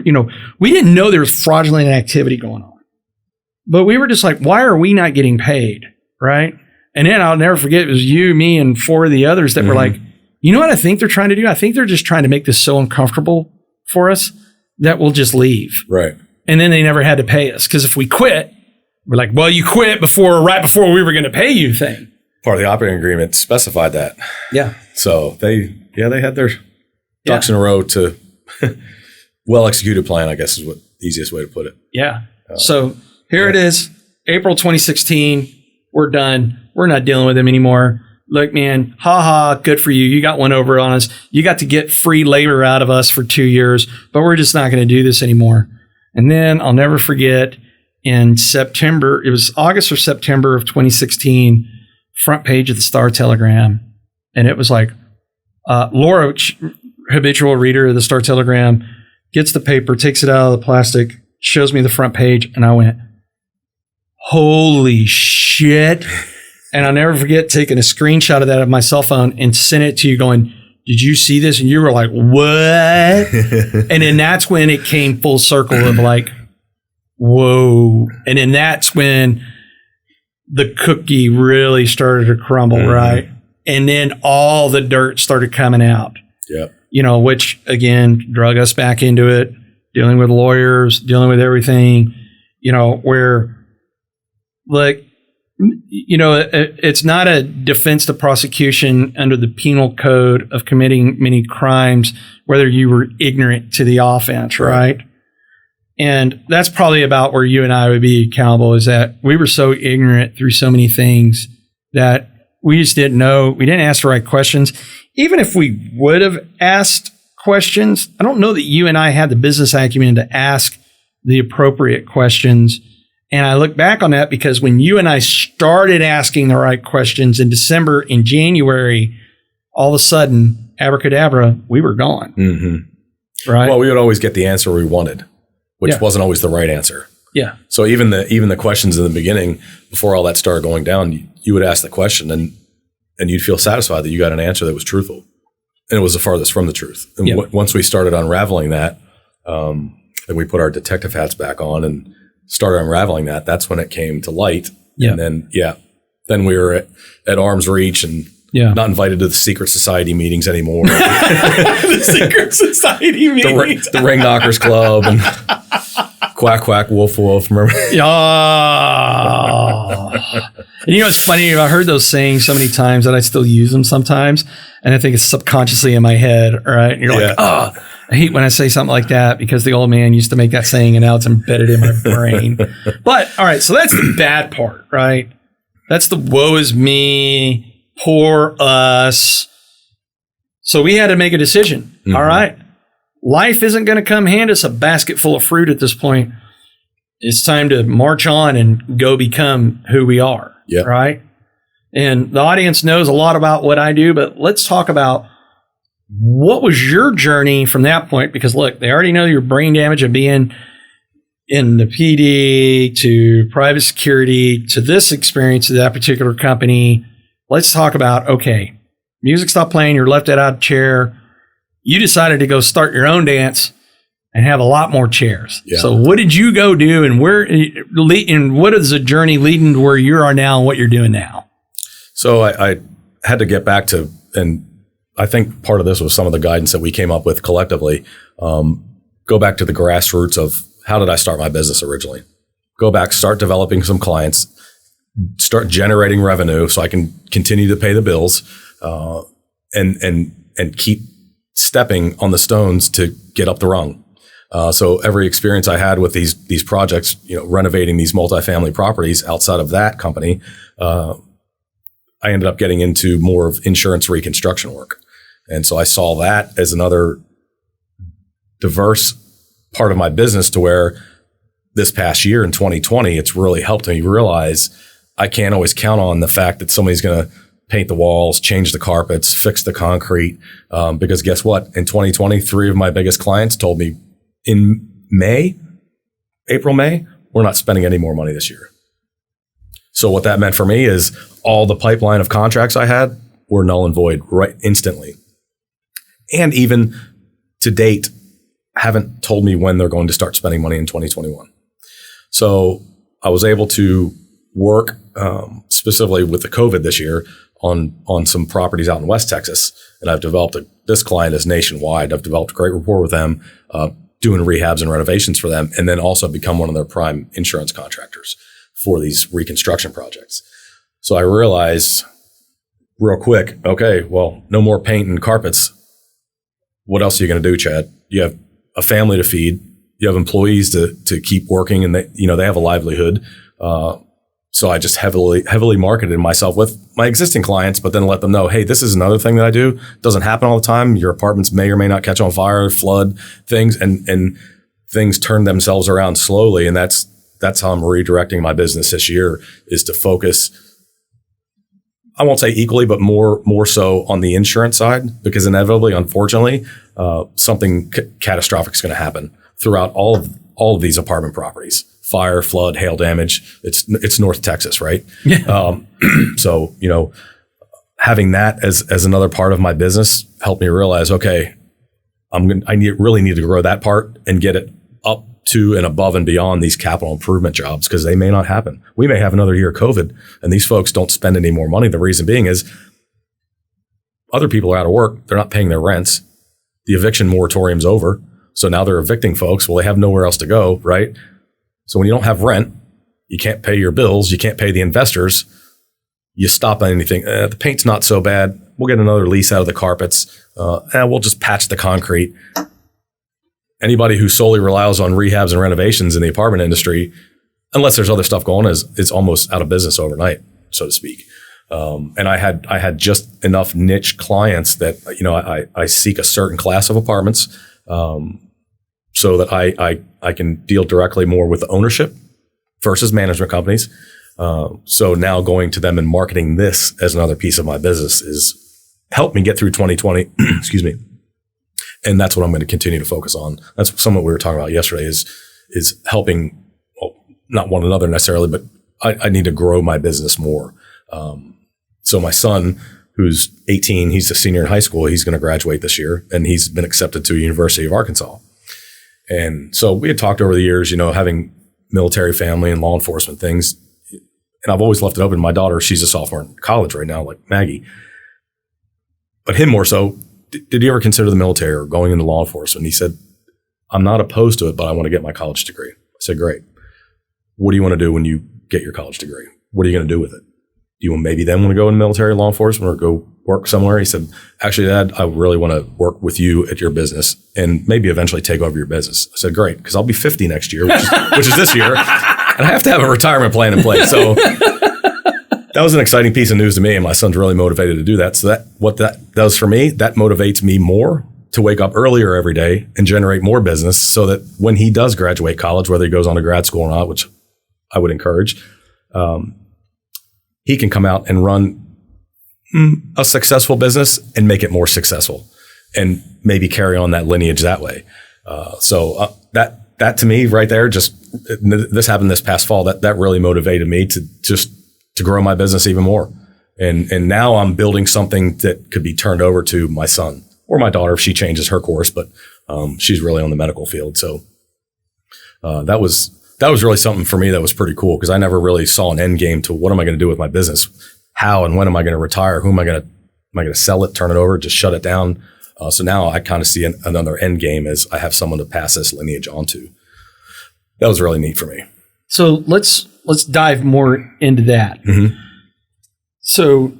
you know, we didn't know there was fraudulent activity going on. But we were just like, why are we not getting paid? Right. And then I'll never forget, it was you, me, and 4 of the others that were like, you know what I think they're trying to do? I think they're just trying to make this so uncomfortable for us that we'll just leave. Right. And then they never had to pay us. Because if we quit, we're like, well, you quit right before we were going to pay you thing. Part of the operating agreement specified that. Yeah. So they had their ducks in a row to well-executed plan, I guess is what the easiest way to put it. Yeah. So here it is, April 2016. We're done. We're not dealing with them anymore. Look, man, good for you. You got one over on us. You got to get free labor out of us for 2 years, but we're just not going to do this anymore. And then I'll never forget, in September, it was August or September of 2016, front page of the Star Telegram. And it was like, Youre, habitual reader of the Star Telegram, gets the paper, takes it out of the plastic, shows me the front page, and I went, holy shit. And I'll never forget taking a screenshot of that of my cell phone and sent it to you going, did you see this? And you were like, what? And then that's when it came full circle of like, whoa. And then that's when the cookie really started to crumble, right? And then all the dirt started coming out. Yeah. You know, which again, drug us back into it, dealing with lawyers, dealing with everything, you know, where, like, you know, it's not a defense to prosecution under the penal code of committing many crimes, whether you were ignorant to the offense, right? And that's probably about where you and I would be accountable, is that we were so ignorant through so many things that we just didn't know. We didn't ask the right questions. Even if we would have asked questions, I don't know that you and I had the business acumen to ask the appropriate questions. And I look back on that because when you and I started asking the right questions in December, in January, all of a sudden, abracadabra, we were gone. Right? Well, we would always get the answer we wanted, which wasn't always the right answer. Yeah. So even the questions in the beginning, before all that started going down, you would ask the question and you'd feel satisfied that you got an answer that was truthful. And it was the farthest from the truth. And once we started unraveling that, and we put our detective hats back on and started unraveling that, that's when it came to light. And then we were at arm's reach and not invited to the secret society meetings anymore. The secret society meetings. The Ring Knockers Club and Quack Quack Wolf Wolf. Remember? And you know, it's funny, I heard those sayings so many times that I still use them sometimes. And I think it's subconsciously in my head, right? And you're like, I hate when I say something like that because the old man used to make that saying and now it's embedded in my brain. But all right, so that's the bad part, right? That's the woe is me. Poor us. So we had to make a decision. Mm-hmm. All right. Life isn't going to come hand us a basket full of fruit at this point. It's time to march on and go become who we are. Yep. Right. And the audience knows a lot about what I do, but let's talk about what was your journey from that point? Because look, they already know your brain damage of being in the PD to private security to this experience of that particular company. Let's talk about, okay, music stopped playing, you're left out of the chair. You decided to go start your own dance and have a lot more chairs. Yeah. So what did you go do, and what is the journey leading to where you are now and what you're doing now? So I had to get back to, and I think part of this was some of the guidance that we came up with collectively. Go back to the grassroots of how did I start my business originally? Go back, start developing some clients, start generating revenue so I can continue to pay the bills, and keep stepping on the stones to get up the rung. So every experience I had with these projects, renovating these multifamily properties outside of that company, I ended up getting into more of insurance reconstruction work. And so I saw that as another diverse part of my business, to where this past year in 2020, it's really helped me realize I can't always count on the fact that somebody's going to paint the walls, change the carpets, fix the concrete. Because guess what? In 2020, 3 of my biggest clients told me in April, May, we're not spending any more money this year. So what that meant for me is all the pipeline of contracts I had were null and void right instantly. And even to date, haven't told me when they're going to start spending money in 2021. So I was able to work specifically with the COVID this year on some properties out in West Texas. And I've developed this client is nationwide. I've developed a great rapport with them, doing rehabs and renovations for them, and then also become one of their prime insurance contractors for these reconstruction projects. So I realized real quick, okay, well, no more paint and carpets. What else are you going to do, Chad? You have a family to feed. You have employees to keep working, and they have a livelihood. So I just heavily marketed myself with my existing clients, but then let them know, hey, this is another thing that I do. It doesn't happen all the time. Your apartments may or may not catch on fire, flood, things, and things turn themselves around slowly. And that's how I'm redirecting my business this year, is to focus, I won't say equally, but more so on the insurance side, because inevitably, unfortunately, something catastrophic is going to happen throughout all of these apartment properties. Fire, flood, hail damage. It's North Texas, right? Yeah. So, having that as another part of my business helped me realize, okay, really need to grow that part and get it up to and above and beyond these capital improvement jobs, because they may not happen. We may have another year of COVID and these folks don't spend any more money. The reason being is other people are out of work. They're not paying their rents. The eviction moratorium's over. So now they're evicting folks. Well, they have nowhere else to go, right? So when you don't have rent, you can't pay your bills, you can't pay the investors, you stop on anything. The paint's not so bad. We'll get another lease out of the carpets. We'll just patch the concrete. Anybody who solely relies on rehabs and renovations in the apartment industry, unless there's other stuff going on, is almost out of business overnight, so to speak. And I had just enough niche clients that, I seek a certain class of apartments, so that I can deal directly more with the ownership versus management companies. So now going to them and marketing this as another piece of my business is helped me get through 2020. Excuse me. And that's what I'm going to continue to focus on. That's something we were talking about yesterday is helping, well, not one another necessarily, but I need to grow my business more. So my son, who's 18, he's a senior in high school. He's going to graduate this year, and he's been accepted to University of Arkansas. And so we had talked over the years, having military family and law enforcement things. And I've always left it open. My daughter, she's a sophomore in college right now, like Maggie. But him more so, did you ever consider the military or going into law enforcement? And he said, I'm not opposed to it, but I want to get my college degree. I said, great. What do you want to do when you get your college degree? What are you going to do with it? Do you maybe then want to go in military law enforcement or go work somewhere? He said, actually, Dad, I really want to work with you at your business and maybe eventually take over your business. I said, great, because I'll be 50 next year, which is this year, and I have to have a retirement plan in place. So that was an exciting piece of news to me, and my son's really motivated to do that. So what that does for me, that motivates me more to wake up earlier every day and generate more business so that when he does graduate college, whether he goes on to grad school or not, which I would encourage, he can come out and run a successful business and make it more successful and maybe carry on that lineage that way. So that to me right there, this happened this past fall, that really motivated me to grow my business even more. And now I'm building something that could be turned over to my son or my daughter if she changes her course, but she's really on the medical field. So that was really something for me that was pretty cool because I never really saw an end game to what am I going to do with my business? How and when am I going to retire? Who am I going to sell it, turn it over, just shut it down? So now I kind of see another end game as I have someone to pass this lineage on to. That was really neat for me. So let's dive more into that. Mm-hmm. So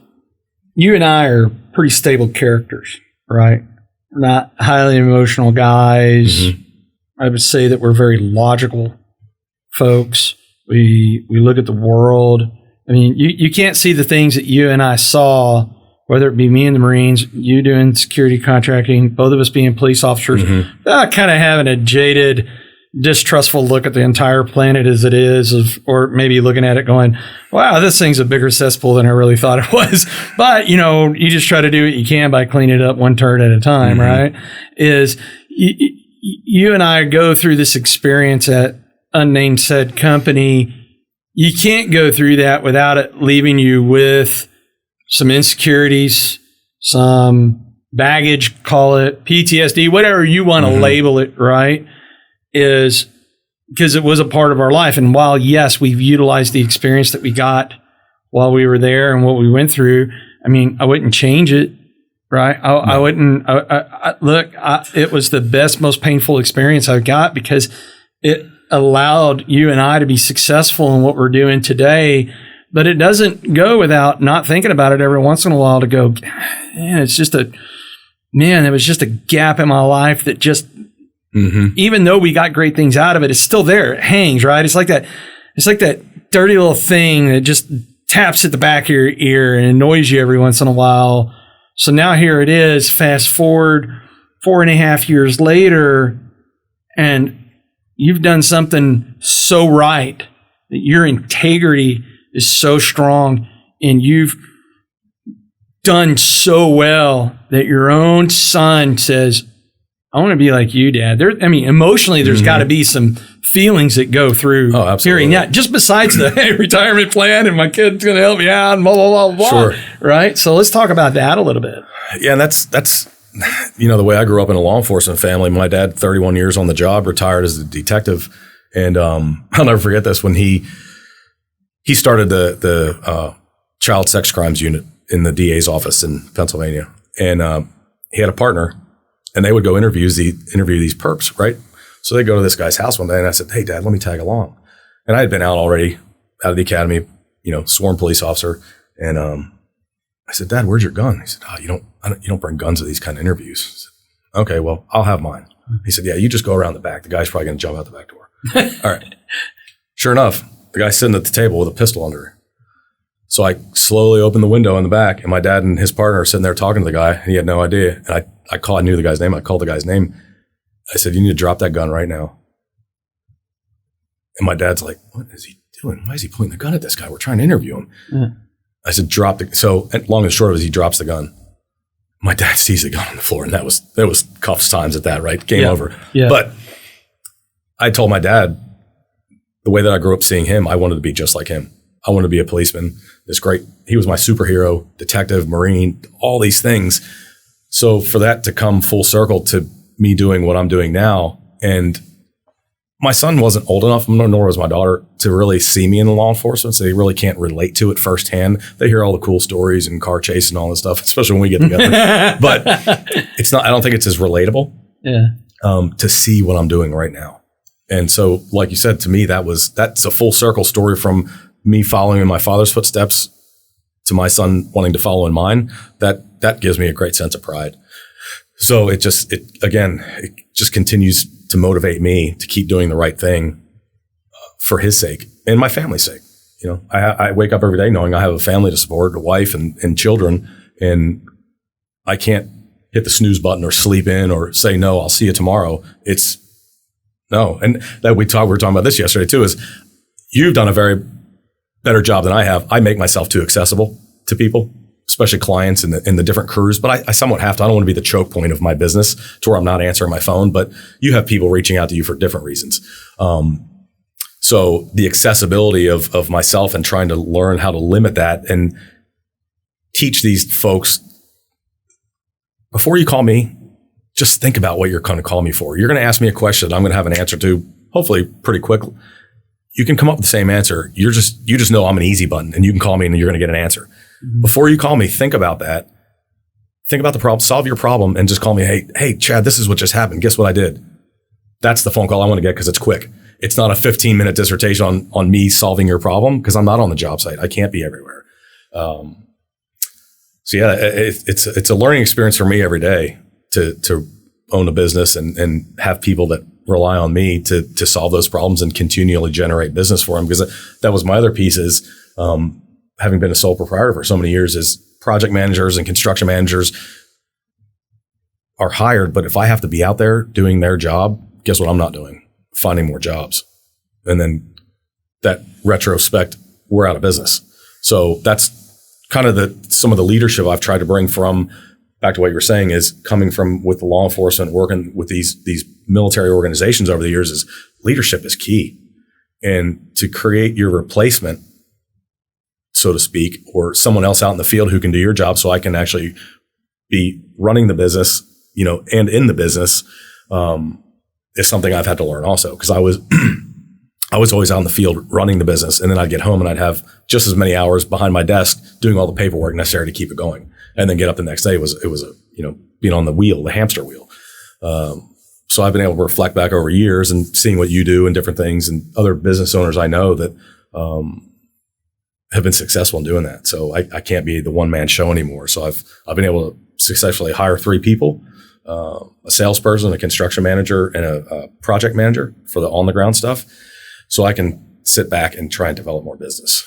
you and I are pretty stable characters, right? We're not highly emotional guys. Mm-hmm. I would say that we're very logical folks. We look at the world. I mean, you can't see the things that you and I saw, whether it be me in the Marines, you doing security contracting, both of us being police officers, kind of having a jaded, distrustful look at the entire planet as it is, or maybe looking at it going, wow, this thing's a bigger cesspool than I really thought it was. But, you just try to do what you can by cleaning it up one turd at a time, right? Is you and I go through this experience at unnamed said company. You can't go through that without it leaving you with some insecurities, some baggage, call it PTSD, whatever you want to label it, right? Is because it was a part of our life. And while, yes, we've utilized the experience that we got while we were there and what we went through, I mean, I wouldn't change it, right? I wouldn't. It was the best, most painful experience I've got because it allowed you and I to be successful in what we're doing today. But it doesn't go without not thinking about it every once in a while to go, man, it was just a gap in my life that just, even though we got great things out of it, it's still there. It hangs, right? It's like that dirty little thing that just taps at the back of your ear and annoys you every once in a while. So now here it is, fast forward 4.5 years later, and you've done something so right that your integrity is so strong and you've done so well that your own son says, I want to be like you, Dad. Emotionally, there's got to be some feelings that go through hearing that. Just besides the retirement plan and my kid's going to help me out and blah, blah, blah, blah. Sure. Right? So let's talk about that a little bit. Yeah, and that's the way I grew up in a law enforcement family. My dad, 31 years on the job, retired as a detective. And I'll never forget this when he started the child sex crimes unit in the DA's office in Pennsylvania. And he had a partner, and they would go interview these perps, right? So they go to this guy's house one day, and I said, hey, Dad, let me tag along. And I had been out of the academy, sworn police officer. And I said, Dad, where's your gun? He said, you don't bring guns to these kind of interviews. I said, okay, well, I'll have mine. He said, yeah, you just go around the back. The guy's probably going to jump out the back door. All right. Sure enough, the guy's sitting at the table with a pistol under it. So I slowly opened the window in the back, and my dad and his partner are sitting there talking to the guy, and he had no idea. And I knew the guy's name. I called the guy's name. I said, you need to drop that gun right now. And my dad's like, what is he doing? Why is he pointing the gun at this guy? We're trying to interview him. Yeah. I said, drop the. So long and short of it is he drops the gun. My dad sees the gun on the floor, and there was cuffs times at that, right? Game over. Yeah. But I told my dad, the way that I grew up seeing him, I wanted to be just like him. I wanted to be a policeman. He was my superhero, detective, Marine, all these things. So for that to come full circle to me doing what I'm doing now, and my son wasn't old enough, nor was my daughter, to really see me in the law enforcement, so they really can't relate to it firsthand. They hear all the cool stories and car chase and all this stuff, especially when we get together. But it's not. I don't think it's as relatable to see what I'm doing right now. And so, like you said, to me, that's a full circle story from me following in my father's footsteps to my son wanting to follow in mine. That gives me a great sense of pride. So it just continues to motivate me to keep doing the right thing for his sake and my family's sake. I wake up every day knowing I have a family to support, a wife and children, and I can't hit the snooze button or sleep in or say, no, I'll see you tomorrow. It's no. And that we were talking about this yesterday too, is you've done a very better job than I have. I make myself too accessible to people, especially clients in the different crews, but I somewhat have to. I don't want to be the choke point of my business to where I'm not answering my phone, but you have people reaching out to you for different reasons. So the accessibility of myself and trying to learn how to limit that and teach these folks, before you call me, just think about what you're going to call me for. You're going to ask me a question that I'm going to have an answer to, hopefully pretty quick. You can come up with the same answer. You just know I'm an easy button, and you can call me and you're going to get an answer. Mm-hmm. Before you call me, think about that. Think about the problem, solve your problem, and just call me. Hey, Chad, this is what just happened. Guess what I did? That's the phone call I want to get because it's quick. It's not a 15-minute dissertation on me solving your problem because I'm not on the job site. I can't be everywhere. So yeah, it's a learning experience for me every day to own a business and have people that rely on me to solve those problems and continually generate business for them. Because that was my other piece is, having been a sole proprietor for so many years, is project managers and construction managers are hired. But if I have to be out there doing their job, guess what I'm not doing? Finding more jobs. And then that retrospect, we're out of business. So that's kind of some of the leadership I've tried to bring from, back to what you were saying, is coming from with the law enforcement, working with these military organizations over the years, is leadership is key. And to create your replacement, so to speak, or someone else out in the field who can do your job so I can actually be running the business, and in the business, is something I've had to learn also. Because I was always out in the field running the business, and then I'd get home and I'd have just as many hours behind my desk doing all the paperwork necessary to keep it going. And then get up the next day. It was being on the wheel, the hamster wheel. So I've been able to reflect back over years and seeing what you do and different things, and other business owners I know that have been successful in doing that. So I can't be the one-man show anymore. So I've been able to successfully hire 3 people, a salesperson, a construction manager, and a project manager for the on-the-ground stuff. So I can sit back and try and develop more business.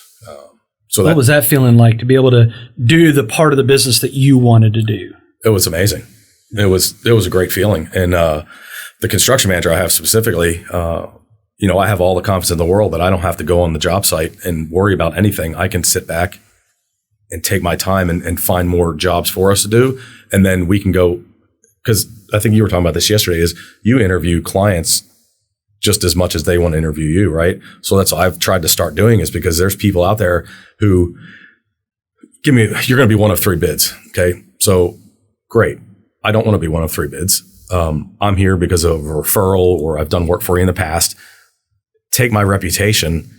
So what was that feeling like, to be able to do the part of the business that you wanted to do? It was amazing. It was a great feeling. And the construction manager I have specifically, I have all the confidence in the world that I don't have to go on the job site and worry about anything. I can sit back and take my time and find more jobs for us to do. And then we can go, because I think you were talking about this yesterday, is you interview clients just as much as they want to interview you, right? So that's what I've tried to start doing, is because there's people out there who you're going to be one of 3 bids. Okay. So great. I don't want to be one of 3 bids. I'm here because of a referral, or I've done work for you in the past. Take my reputation.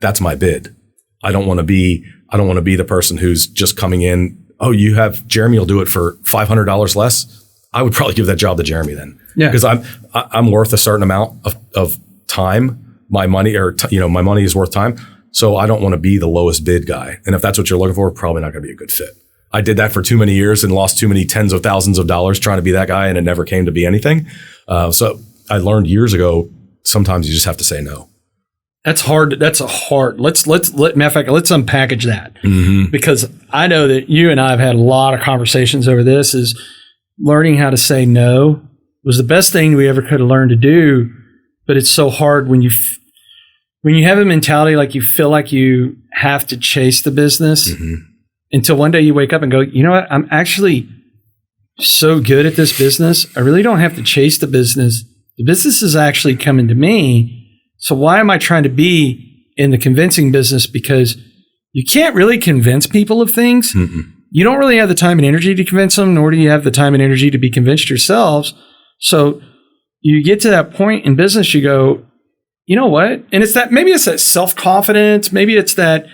That's my bid. I don't want to be the person who's just coming in. Oh, you have Jeremy will do it for $500 less. I would probably give that job to Jeremy then. Yeah. Because I'm worth a certain amount of time. My money, my money is worth time. So I don't want to be the lowest bid guy. And if that's what you're looking for, probably not going to be a good fit. I did that for too many years and lost too many tens of thousands of dollars trying to be that guy, and it never came to be anything. So I learned years ago, sometimes you just have to say no. That's hard. Let's matter of fact, let's unpackage that, because I know that you and I have had a lot of conversations over this. Is learning how to say no was the best thing we ever could have learned to do, but it's so hard when you have a mentality like you feel like you have to chase the business until one day you wake up and go, you know what? I'm actually so good at this business. I really don't have to chase the business. The business is actually coming to me. So why am I trying to be in the convincing business? Because you can't really convince people of things. You don't really have the time and energy to convince them, nor do you have the time and energy to be convinced yourselves. So you get to that point in business, you go, you know what? And maybe it's that self-confidence. Maybe it's that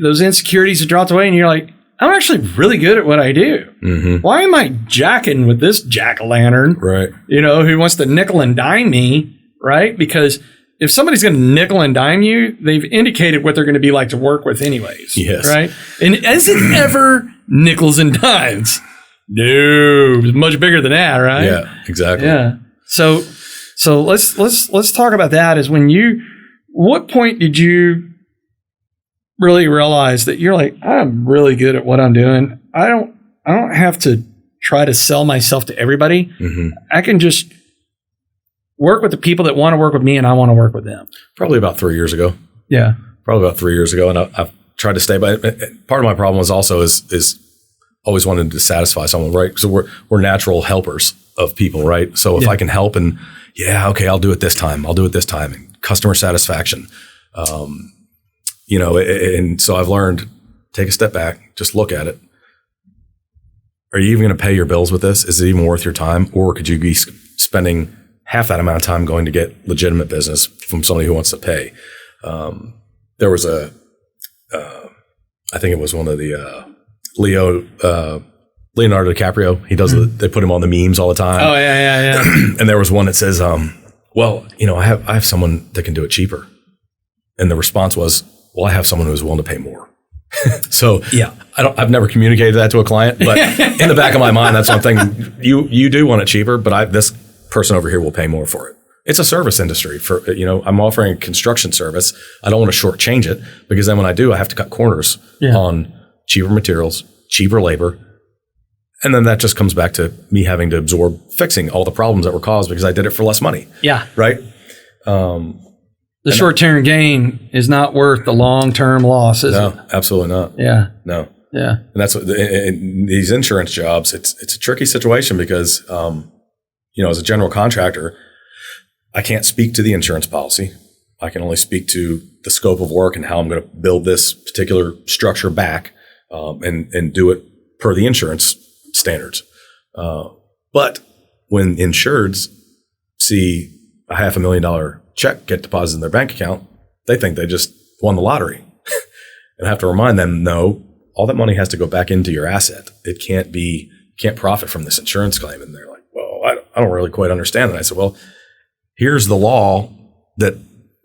those insecurities are dropped away and you're like, I'm actually really good at what I do. Why am I jacking with this jack-o'-lantern? Right. Who wants to nickel and dime me, right? Because if somebody's going to nickel and dime you, they've indicated what they're going to be like to work with anyways. Yes. Right? And is it ever nickels and dimes? No, it's much bigger than that, right? Yeah, exactly. Yeah. So let's talk about that. Is what point did you really realize that you're like, I'm really good at what I'm doing. I don't have to try to sell myself to everybody. Mm-hmm. I can just work with the people that want to work with me, and I want to work with them. Probably about 3 years ago. Yeah. Probably about 3 years ago. And I've tried to stay by it. Part of my problem was also is always wanted to satisfy someone, right? So we're natural helpers of people, right? So if I can help and okay, I'll do it this time. I'll do it this time. And customer satisfaction. And so I've learned, take a step back, just look at it. Are you even going to pay your bills with this? Is it even worth your time? Or could you be spending half that amount of time going to get legitimate business from somebody who wants to pay? There was I think it was one of the Leonardo DiCaprio. He does they put him on the memes all the time. Oh yeah. And there was one that says, I have someone that can do it cheaper. And the response was, well, I have someone who's willing to pay more. So I've never communicated that to a client, but in the back of my mind, that's one thing. You do want it cheaper, but this person over here will pay more for it. It's a service industry. I'm offering a construction service. I don't want to shortchange it, because then when I do, I have to cut corners on cheaper materials, cheaper labor. And then that just comes back to me having to absorb fixing all the problems that were caused because I did it for less money. Yeah. Right. The short-term gain is not worth the long-term loss, is it? No, absolutely not. Yeah. No. Yeah. And that's what in these insurance jobs, it's a tricky situation because, as a general contractor, I can't speak to the insurance policy. I can only speak to the scope of work and how I'm going to build this particular structure back, and do it per the insurance standards. But when insureds see a $500,000 check get deposited in their bank account, they think they just won the lottery. And I have to remind them, no, all that money has to go back into your asset. It can't profit from this insurance claim. And they're like, well, I don't really quite understand. And I said, well, here's the law that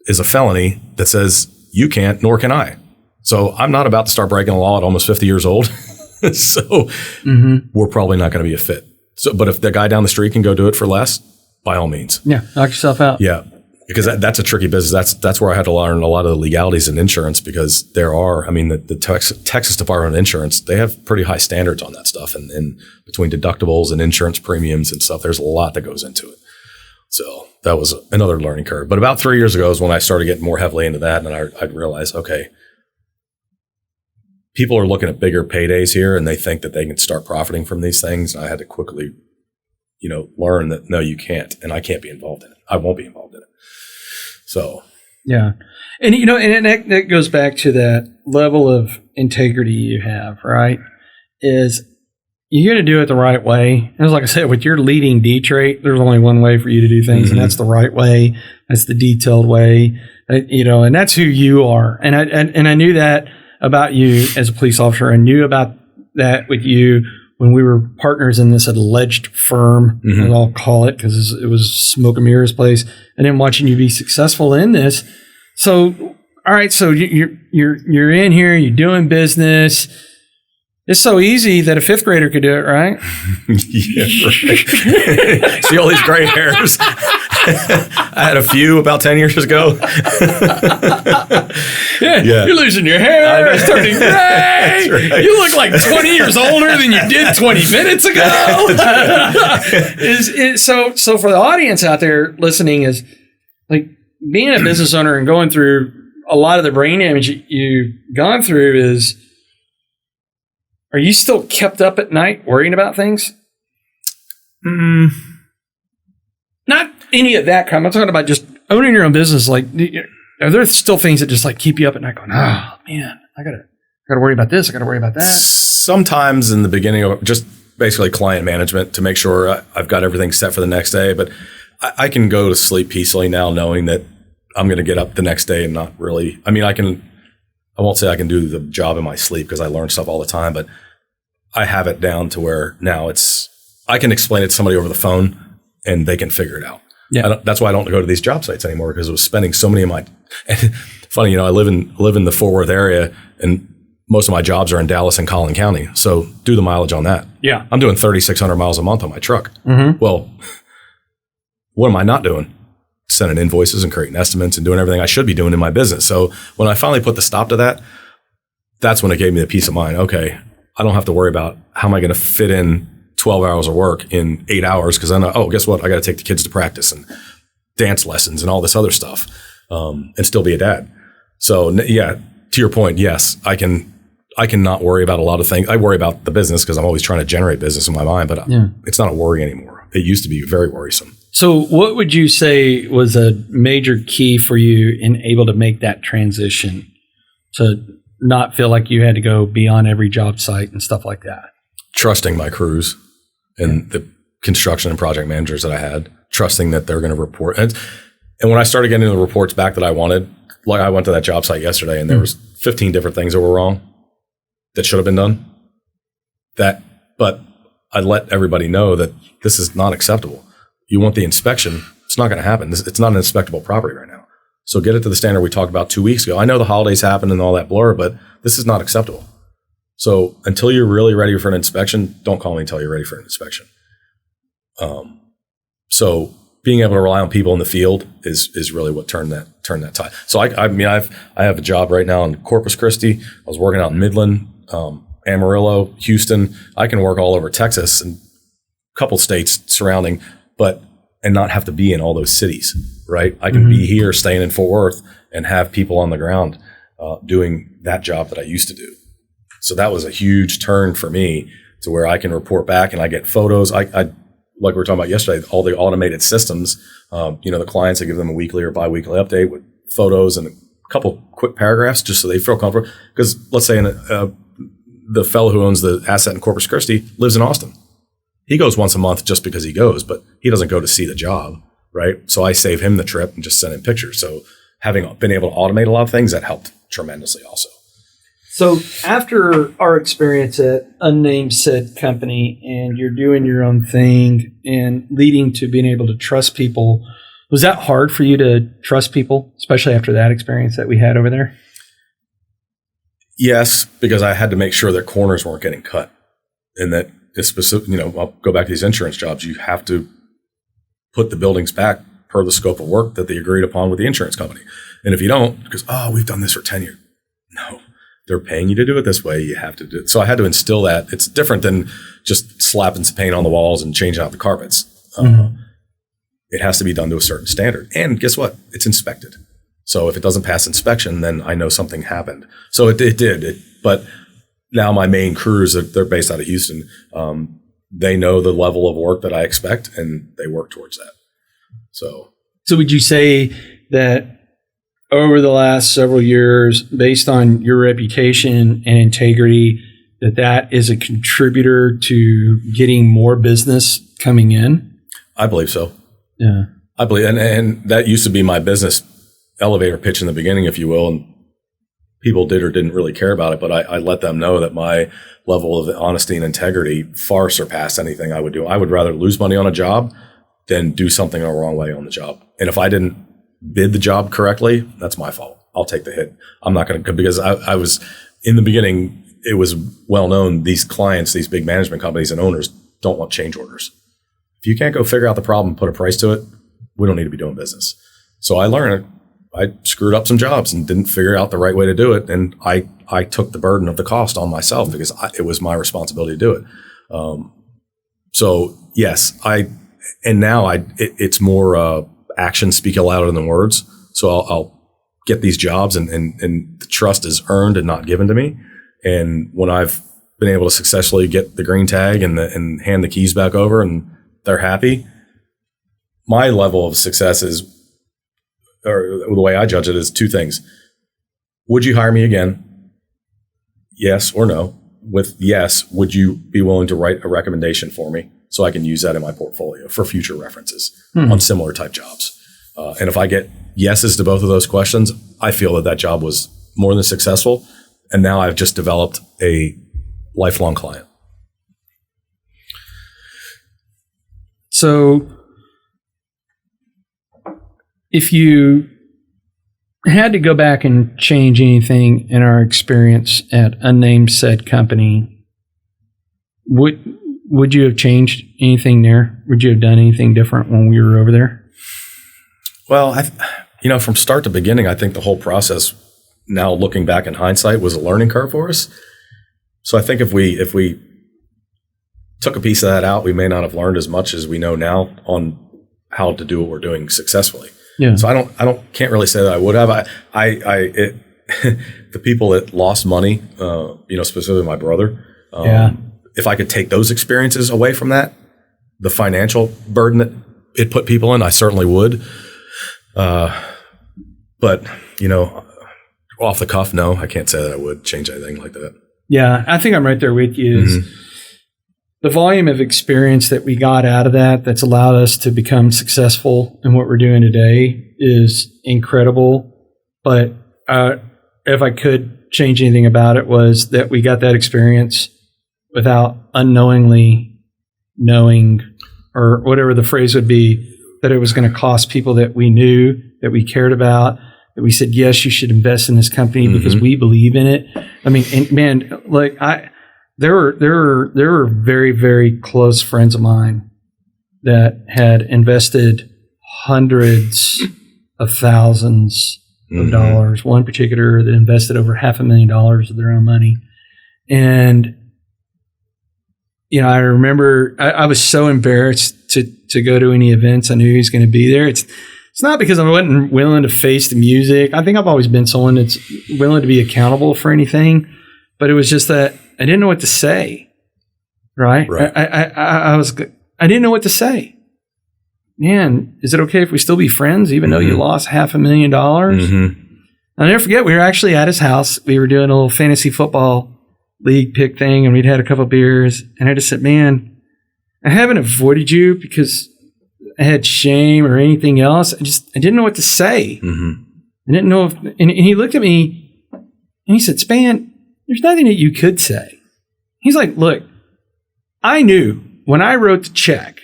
is a felony that says you can't, nor can I. So I'm not about to start breaking the law at almost 50 years old. So we're probably not going to be a fit. So, but if the guy down the street can go do it for less, by all means. Yeah. Knock yourself out. Yeah. Because that's a tricky business. That's where I had to learn a lot of the legalities in insurance, because the Texas Department of Insurance, they have pretty high standards on that stuff. And between deductibles and insurance premiums and stuff, there's a lot that goes into it. So that was another learning curve. But about 3 years ago is when I started getting more heavily into that. And I'd realized, okay, people are looking at bigger paydays here and they think that they can start profiting from these things. And I had to quickly, learn that, no, you can't. And I can't be involved in it. I won't be involved in it. So, yeah. And, and that goes back to that level of integrity you have, right? Is you got to do it the right way. And like I said, with your leading D trait, there's only one way for you to do things, and that's the right way. That's the detailed way, and that's who you are. And I knew that about you as a police officer. I knew about that with you when we were partners in this alleged firm, as I'll call it, because it was smoke and mirrors place, and then watching you be successful in this. So, all right, so you're in here, you're doing business. It's so easy that a fifth grader could do it, right? Yeah, right. See all these gray hairs? I had a few about 10 years ago. Yeah. You're losing your hair. It's turning gray. Right. You look like 20 years older than you did 20 minutes ago. So for the audience out there listening, is like being a business owner and going through a lot of the brain damage you've gone through is, are you still kept up at night worrying about things? Not any of that kind. I'm talking about just owning your own business. Like, are there still things that just like keep you up at night going, oh man, I gotta worry about this. I gotta worry about that. Sometimes in the beginning of just basically client management to make sure I've got everything set for the next day. But I can go to sleep peacefully now knowing that I'm going to get up the next day and not really, I won't say I can do the job in my sleep because I learn stuff all the time, but I have it down to where now I can explain it to somebody over the phone and they can figure it out. Yeah. That's why I don't go to these job sites anymore, because I was spending so many of my, funny, I live in the Fort Worth area and most of my jobs are in Dallas and Collin County. So do the mileage on that. Yeah. I'm doing 3,600 miles a month on my truck. Well, what am I not doing? Sending invoices and creating estimates and doing everything I should be doing in my business. So when I finally put the stop to that, that's when it gave me the peace of mind. Okay, I don't have to worry about how am I going to fit in 12 hours of work in 8 hours, because I know, oh, guess what? I got to take the kids to practice and dance lessons and all this other stuff, and still be a dad. So yeah, to your point, yes, I can not worry about a lot of things. I worry about the business because I'm always trying to generate business in my mind, but it's not a worry anymore. It used to be very worrisome. So what would you say was a major key for you in able to make that transition to not feel like you had to go be on every job site and stuff like that? Trusting my crews and the construction and project managers that I had, trusting that they're going to report. And when I started getting the reports back that I wanted, like I went to that job site yesterday and there was 15 different things that were wrong that should have been done. But I let everybody know that this is not acceptable. You want the inspection, it's not going to happen. It's not an inspectable property right now. So get it to the standard we talked about 2 weeks ago. I know the holidays happen and all that blur, but this is not acceptable. So until you're really ready for an inspection, don't call me until you're ready for an inspection. So being able to rely on people in the field is really what turned that tide. So I have a job right now in Corpus Christi. I was working out in Midland, Amarillo, Houston. I can work all over Texas and a couple states surrounding, and not have to be in all those cities, right? I can be here, staying in Fort Worth, and have people on the ground doing that job that I used to do. So that was a huge turn for me to where I can report back and I get photos. I like we were talking about yesterday, all the automated systems, the clients, I give them a weekly or biweekly update with photos and a couple quick paragraphs just so they feel comfortable. Because let's say the fellow who owns the asset in Corpus Christi lives in Austin. He goes once a month just because he goes, but he doesn't go to see the job, right? So I save him the trip and just send him pictures. So having been able to automate a lot of things, that helped tremendously also. So after our experience at Unnamed Said Company and you're doing your own thing and leading to being able to trust people, was that hard for you to trust people, especially after that experience that we had over there? Yes, because I had to make sure that corners weren't getting cut, and that it's specific. I'll go back to these insurance jobs. You have to put the buildings back per the scope of work that they agreed upon with the insurance company. And if you don't, because we've done this for 10 years. No, they're paying you to do it this way. You have to do it. So I had to instill that. It's different than just slapping some paint on the walls and changing out the carpets. It has to be done to a certain standard. And guess what? It's inspected. So if it doesn't pass inspection, then I know something happened. So it did. But now my main crews, they're based out of Houston. They know the level of work that I expect, and they work towards that. So would you say that over the last several years, based on your reputation and integrity, that is a contributor to getting more business coming in? I believe so. Yeah. I believe, and that used to be my business elevator pitch in the beginning, if you will, and people did or didn't really care about it, but I let them know that my level of honesty and integrity far surpassed anything I would do. I would rather lose money on a job than do something the wrong way on the job. And if I didn't bid the job correctly, that's my fault. I'll take the hit. I'm not going to, because I was, in the beginning, it was well known, these clients, these big management companies and owners don't want change orders. If you can't go figure out the problem and put a price to it, we don't need to be doing business. So I learned, I screwed up some jobs and didn't figure out the right way to do it. And I took the burden of the cost on myself because it was my responsibility to do it. So yes, it's more actions speak louder than words. So I'll get these jobs and the trust is earned and not given to me. And when I've been able to successfully get the green tag and hand the keys back over and they're happy, my level of success is, or the way I judge it, is two things. Would you hire me again? Yes or no. With yes, would you be willing to write a recommendation for me so I can use that in my portfolio for future references on similar type jobs? And if I get yeses to both of those questions, I feel that job was more than successful. And now I've just developed a lifelong client. So if you had to go back and change anything in our experience at Unnamed Said Company, would you have changed anything there? Would you have done anything different when we were over there? Well, from start to beginning, I think the whole process now looking back in hindsight was a learning curve for us. So I think if we took a piece of that out, we may not have learned as much as we know now on how to do what we're doing successfully. Yeah. So can't really say that I would have. The people that lost money, specifically my brother, if I could take those experiences away from that, the financial burden that it put people in, I certainly would. But, off the cuff, no, I can't say that I would change anything like that. Yeah, I think I'm right there with you. Mm-hmm. The volume of experience that we got out of that's allowed us to become successful in what we're doing today is incredible. But if I could change anything about it, was that we got that experience without unknowingly knowing, or whatever the phrase would be, that it was going to cost people that we knew, that we cared about, that we said, yes, you should invest in this company because we believe in it. I mean, and man, like there were very, very close friends of mine that had invested hundreds of thousands of dollars. One particular that invested over $500,000 of their own money. And, I remember I was so embarrassed to go to any events. I knew he was going to be there. It's not because I wasn't willing to face the music. I think I've always been someone that's willing to be accountable for anything, but it was just that I didn't know what to say. Right. I didn't know what to say. Man, is it okay if we still be friends, even though you lost $500,000? Mm-hmm. I'll never forget, we were actually at his house. We were doing a little fantasy football league pick thing, and we'd had a couple of beers, and I just said, man, I haven't avoided you because I had shame or anything else. I didn't know what to say. Mm-hmm. I didn't know and he looked at me and he said, Spann, there's nothing that you could say. He's like, look, I knew when I wrote the check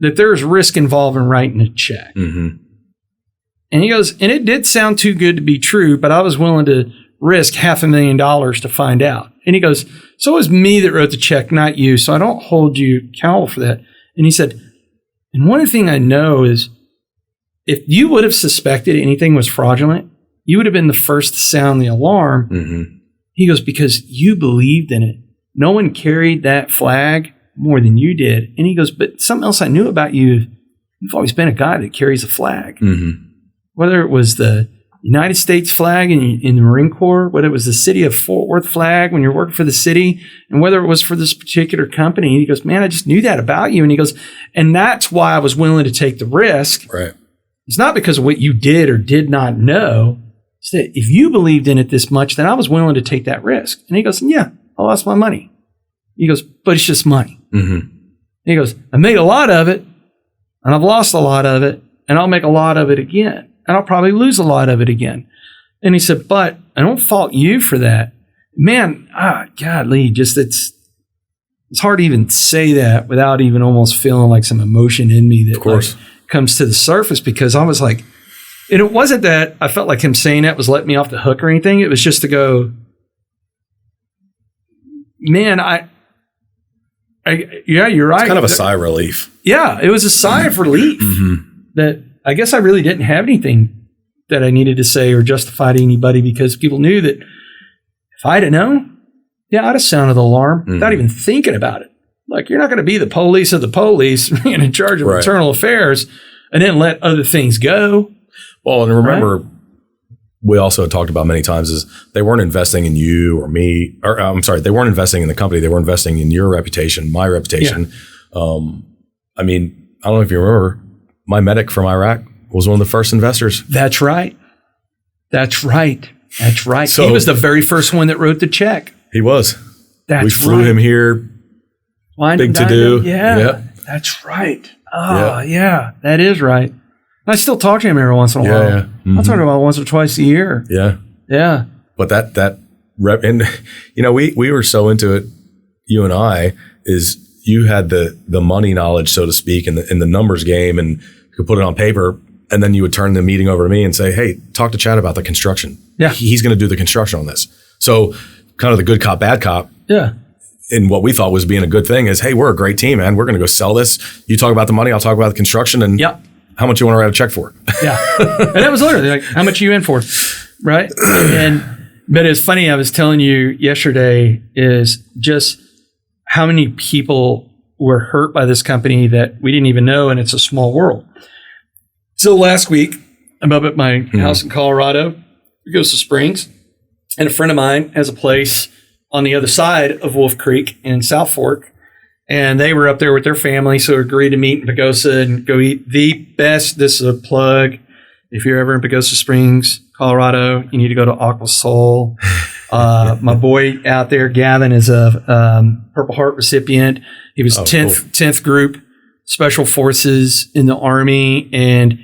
that there's risk involved in writing a check. Mm-hmm. And he goes, and it did sound too good to be true, but I was willing to risk $500,000 to find out. And he goes, so it was me that wrote the check, not you. So I don't hold you accountable for that. And he said, and one thing I know is if you would have suspected anything was fraudulent, you would have been the first to sound the alarm. Mm-hmm. He goes, because you believed in it. No one carried that flag more than you did. And he goes, but something else I knew about you, you've always been a guy that carries a flag. Mm-hmm. Whether it was the United States flag in the Marine Corps, whether it was the city of Fort Worth flag when you're working for the city, and whether it was for this particular company. And he goes, man, I just knew that about you. And he goes, and that's why I was willing to take the risk. Right. It's not because of what you did or did not know. It's that if you believed in it this much, then I was willing to take that risk. And he goes, yeah, I lost my money. He goes, but it's just money. Mm-hmm. He goes, I made a lot of it, and I've lost a lot of it, and I'll make a lot of it again. And I'll probably lose a lot of it again. And he said, but I don't fault you for that. Man, God, Lee, just it's hard to even say that without even almost feeling like some emotion in me that of course comes to the surface, because I was like, and it wasn't that I felt like him saying that was letting me off the hook or anything. It was just to go, man, yeah, you're right. It's kind of a sigh of relief. Yeah, it was a sigh of relief that I guess I really didn't have anything that I needed to say or justify to anybody, because people knew that if I'd have known, yeah, I'd have sounded the alarm without even thinking about it. Like, you're not going to be the police of the police and in charge of internal affairs and then let other things go. Well, and remember, we also talked about many times is they weren't investing in you or me, or I'm sorry, they weren't investing in the company. They were investing in your reputation, my reputation. Yeah. I mean, I don't know if you remember, my medic from Iraq was one of the first investors. That's right. That's right. That's right. So, he was the very first one that wrote the check. He was. That's we flew him here. Big to do. Yeah. That's right. Oh, yeah. That is right. I still talk to him every once in a while. Yeah. Mm-hmm. I talk to him about once or twice a year. Yeah. Yeah. But that rep, and we were so into it, you and I, is you had the money knowledge, so to speak, in the numbers game, and could put it on paper, and then you would turn the meeting over to me and say, hey, talk to Chad about the construction. Yeah. He's going to do the construction on this. So kind of the good cop, bad cop. Yeah. And what we thought was being a good thing is, hey, we're a great team, man. We're going to go sell this. You talk about the money, I'll talk about the construction, and how much you want to write a check for. Yeah. And that was literally like, how much are you in for? Right. But it's funny. I was telling you yesterday is just how many people were hurt by this company that we didn't even know. And it's a small world. So last week, I'm up at my house in Colorado, Pagosa Springs, and a friend of mine has a place on the other side of Wolf Creek in South Fork. And they were up there with their family, so agreed to meet in Pagosa and go eat the best. This is a plug. If you're ever in Pagosa Springs, Colorado, you need to go to Aqua Soul. My boy out there, Gavin, is a Purple Heart recipient. He was 10th Group Special Forces in the Army, and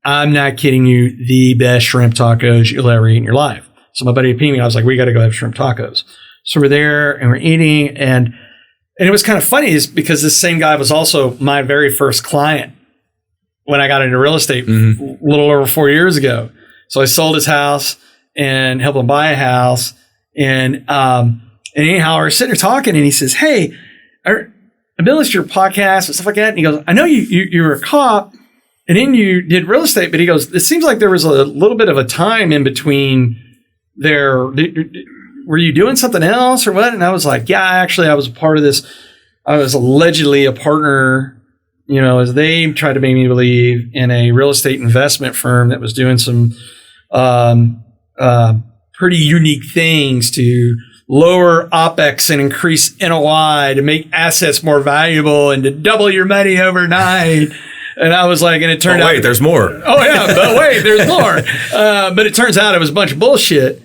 I'm not kidding you, the best shrimp tacos you'll ever eat in your life. So my buddy Pete, I was like, we got to go have shrimp tacos. So we're there and we're eating, and it was kind of funny is because this same guy was also my very first client when I got into real estate a little over 4 years ago. So I sold his house and helped him buy a house. And anyhow, we're sitting there talking, and he says, "Hey, I've been listening to your podcast and stuff like that." And he goes, "I know you were a cop and then you did real estate," but he goes, "It seems like there was a little bit of a time in between there. Were you doing something else or what?" And I was like, "Yeah, actually, I was a part of this. I was allegedly a partner, as they tried to make me believe, in a real estate investment firm that was doing some pretty unique things to lower OPEX and increase NOI to make assets more valuable and to double your money overnight." And I was like, and it turned out. Wait, there's more. Oh, yeah, but wait, there's more. But it turns out it was a bunch of bullshit.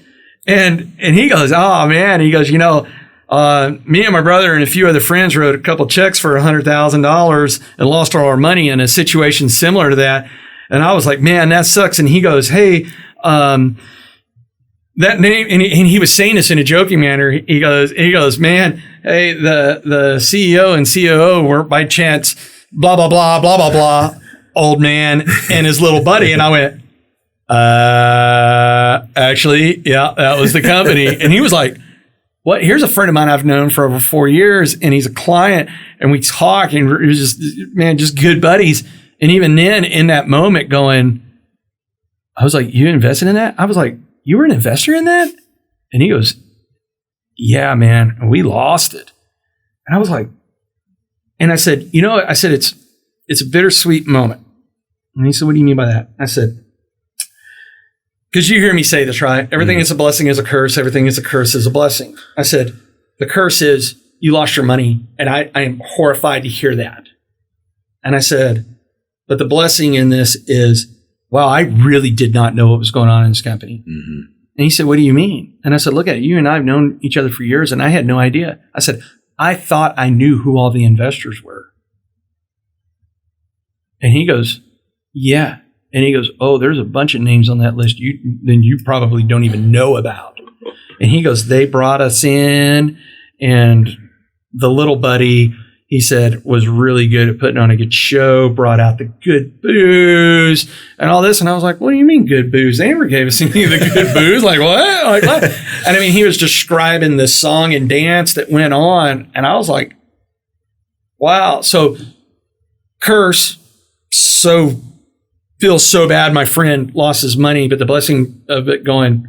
And he goes, "Oh, man." He goes, me and my brother and a few other friends wrote a couple checks for $100,000 and lost all our money in a situation similar to that. And I was like, "Man, that sucks." And he goes, "Hey, that name," and he was saying this in a joking manner. He goes, "Man, hey, the CEO and COO were by chance blah, blah, blah, blah, blah, blah, old man and his little buddy." And I went, "Actually, yeah, that was the company." And he was like, "What?" Here's a friend of mine I've known for over 4 years, and he's a client, and we talk, and we're just good buddies. And even then, in that moment, I was like, "You invested in that?" I was like, "You were an investor in that?" And he goes, "Yeah, man, we lost it." And I was like, and I said, it's a bittersweet moment. And he said, "What do you mean by that?" I said, because you hear me say this, right? Everything is a blessing is a curse. Everything is a curse is a blessing. I said, the curse is you lost your money. And I am horrified to hear that. And I said, but the blessing in this is, wow, I really did not know what was going on in this company. Mm-hmm. And he said, "What do you mean?" And I said, "Look at it. You and I have known each other for years, and I had no idea." I said, "I thought I knew who all the investors were." And he goes, "Yeah." And he goes, "Oh, there's a bunch of names on that list you probably don't even know about." And he goes, "They brought us in, and the little buddy," he said, "was really good at putting on a good show, brought out the good booze and all this." And I was like, "What do you mean good booze? They never gave us any of the good booze." Like, what? Like, what? And I mean, he was describing the song and dance that went on. And I was like, wow. So curse, feels so bad my friend lost his money, but the blessing of it going,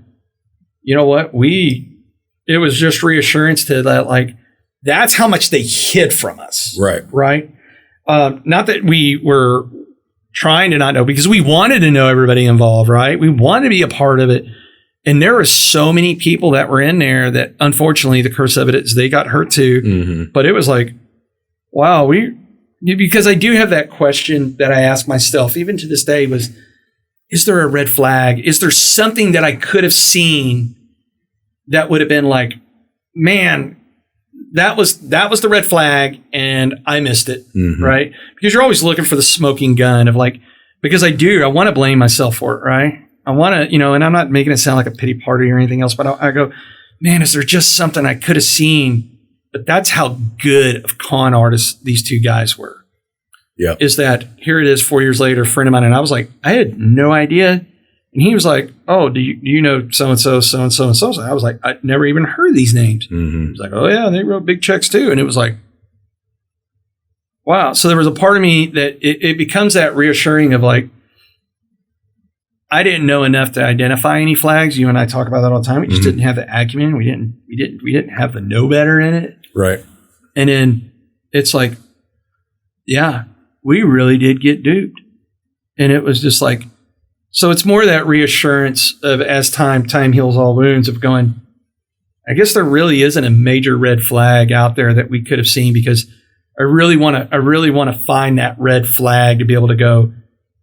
you know what? It was just reassurance to that, like, that's how much they hid from us. Right. Right. Not that we were trying to not know, because we wanted to know everybody involved, right? We wanted to be a part of it. And there were so many people that were in there that, unfortunately, the curse of it is they got hurt too. Mm-hmm. But it was like, wow, because I do have that question that I ask myself, even to this day, was, is there a red flag? Is there something that I could have seen that would have been like, man, that was the red flag and I missed it, mm-hmm. right? Because you're always looking for the smoking gun of like, because I want to blame myself for it, right? I want to, and I'm not making it sound like a pity party or anything else, but I go, man, is there just something I could have seen? But that's how good of con artists these two guys were. Yeah. Is that here it is 4 years later, a friend of mine, and I was like, I had no idea. And he was like, "Oh, do you know so-and-so, so-and-so, and so-and-so?" I was like, I'd never even heard these names. Mm-hmm. He was like, "Oh, yeah, they wrote big checks too." And it was like, wow. So there was a part of me that it becomes that reassuring of like, I didn't know enough to identify any flags. You and I talk about that all the time. We just didn't have the acumen. We didn't have the know better in it. Right. And then it's like, yeah, we really did get duped. And it was just like, so it's more that reassurance of as time heals all wounds of going, I guess there really isn't a major red flag out there that we could have seen, because I really want to find that red flag to be able to go,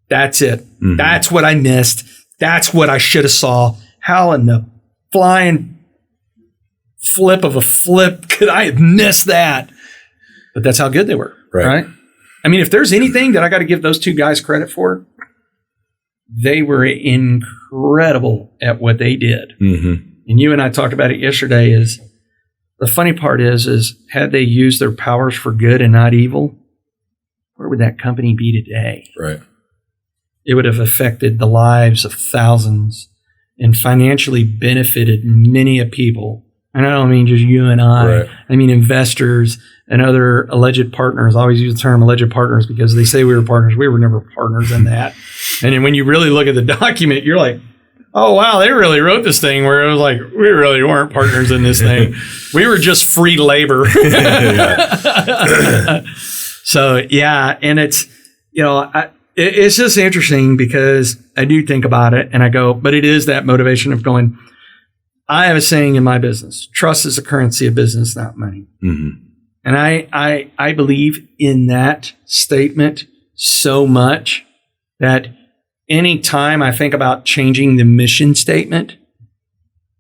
that's it. Mm-hmm. That's what I missed. That's what I should have saw. How in the flying flip of a flip could I have missed that? But that's how good they were, right? I mean, if there's anything that I got to give those two guys credit for, they were incredible at what they did. Mm-hmm. And you and I talked about it yesterday. Is the funny part is had they used their powers for good and not evil, where would that company be today? Right. It would have affected the lives of thousands and financially benefited many a people. And I don't mean just you and I. Right. I mean investors and other alleged partners. I always use the term alleged partners because they say we were partners. We were never partners in that. And then when you really look at the document, you're like, oh, wow, they really wrote this thing where it was like, we really weren't partners in this thing. We were just free labor. So, yeah. And it's, it's just interesting because I do think about it and I go, but it is that motivation of going, I have a saying in my business, trust is the currency of business, not money. Mm-hmm. And I believe in that statement so much that anytime I think about changing the mission statement,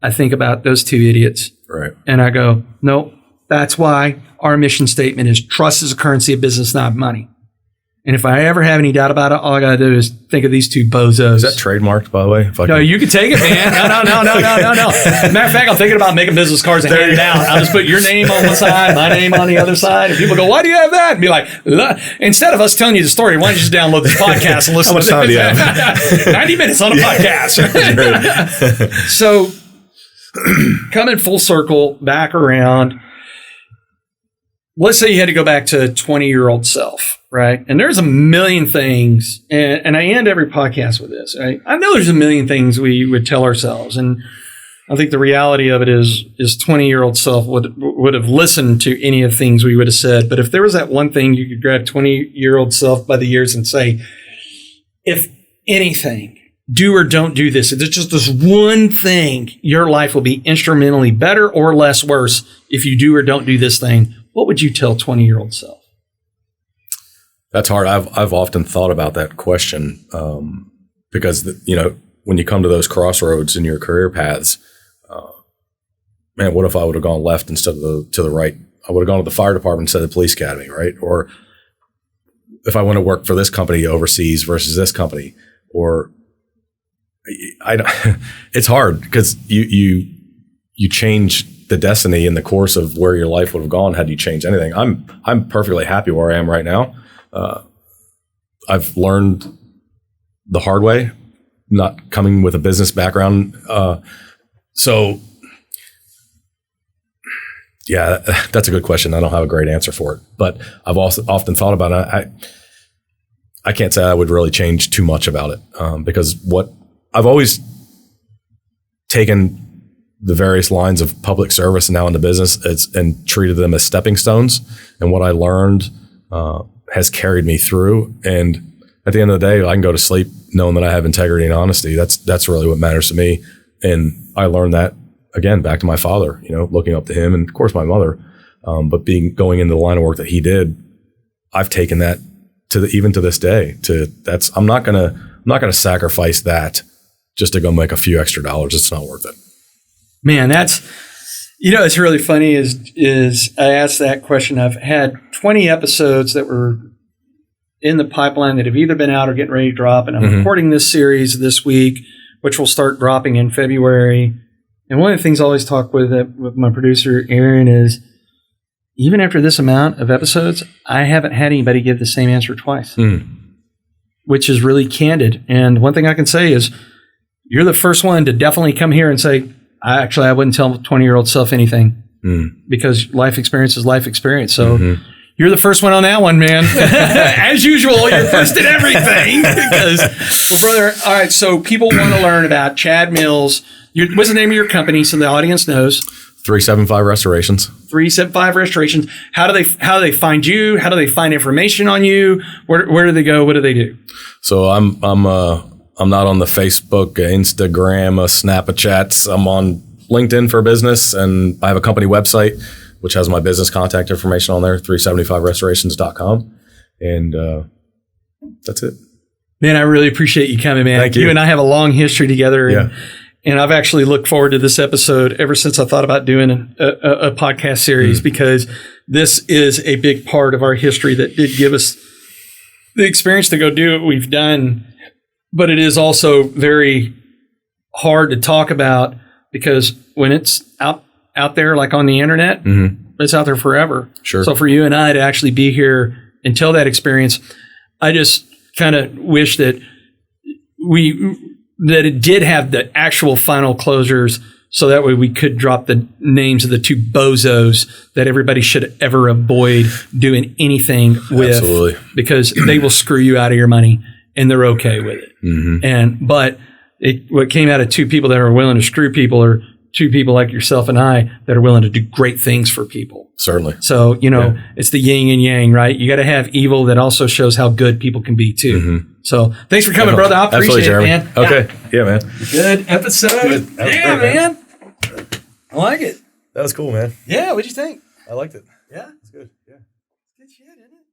I think about those two idiots. Right. And I go, no, that's why our mission statement is trust is a currency of business, not money. And if I ever have any doubt about it, all I got to do is think of these two bozos. Is that trademarked, by the way? No, you can take it, man. No. Matter of fact, I'm thinking about making business cards and handing it out. I'll just put your name on one side, my name on the other side. And people go, why do you have that? And be like, instead of us telling you the story, why don't you just download this podcast and listen to it? How much time do you have? 90 minutes on a podcast. So coming full circle, back around, let's say you had to go back to 20-year-old self, right? And there's a million things, and I end every podcast with this. Right? I know there's a million things we would tell ourselves, and I think the reality of it is 20-year-old self would have listened to any of the things we would have said. But if there was that one thing you could grab 20-year-old self by the ears and say, if anything, do or don't do this. If it's just this one thing, your life will be instrumentally better or less worse if you do or don't do this thing. What would you tell 20-year-old self? That's hard. I've often thought about that question because when you come to those crossroads in your career paths, man, what if I would have gone left instead of to the right? I would have gone to the fire department instead of the police academy, right? Or if I want to work for this company overseas versus this company, or it's hard because you change the destiny and the course of where your life would have gone had you changed anything. I'm perfectly happy where I am right now. I've learned the hard way, not coming with a business background. So yeah, that's a good question. I don't have a great answer for it, but I've also often thought about it. I can't say I would really change too much about it because what I've always taken the various lines of public service now into business and treated them as stepping stones. And what I learned has carried me through. And at the end of the day, I can go to sleep knowing that I have integrity and honesty. That's really what matters to me. And I learned that, again, back to my father, looking up to him and, of course, my mother. But going into the line of work that he did, I've taken that even to this day. I'm not gonna sacrifice that just to go make a few extra dollars. It's not worth it. Man, that's, it's really funny is I asked that question. I've had 20 episodes that were in the pipeline that have either been out or getting ready to drop. And I'm recording this series this week, which will start dropping in February. And one of the things I always talk with my producer, Aaron, is even after this amount of episodes, I haven't had anybody give the same answer twice, which is really candid. And one thing I can say is you're the first one to definitely come here and say, I wouldn't tell 20-year-old self anything because life experience is life experience. So You're the first one on that one, man. As usual, you're first at everything. Well, brother, all right, so people want to learn about Chad Mills. What's the name of your company so the audience knows? 375 Restorations. 375 Restorations. How do they find you? How do they find information on you? Where do they go? What do they do? So I'm not on the Facebook, Instagram, Snapchats. I'm on LinkedIn for business, and I have a company website which has my business contact information on there, 375restorations.com. And that's it. Man, I really appreciate you coming, man. Thank you. You and I have a long history together. Yeah. And I've actually looked forward to this episode ever since I thought about doing a podcast series, because this is a big part of our history that did give us the experience to go do what we've done. But it is also very hard to talk about, because when it's out there, like on the internet, it's out there forever. Sure. So for you and I to actually be here and tell that experience, I just kind of wish that it did have the actual final closures, so that way we could drop the names of the two bozos that everybody should ever avoid doing anything with. Absolutely. Because they will screw you out of your money, and they're okay with it. But what came out of two people that are willing to screw people, or two people like yourself and I that are willing to do great things for people. Certainly. So, it's the yin and yang, right? You got to have evil that also shows how good people can be too. So thanks for coming, brother. I appreciate it, man. Okay. Yeah, man. Good episode. Good. Yeah, man. I like it. That was cool, man. Yeah, what'd you think? I liked it. Yeah? It's good. Yeah. Good shit, isn't it?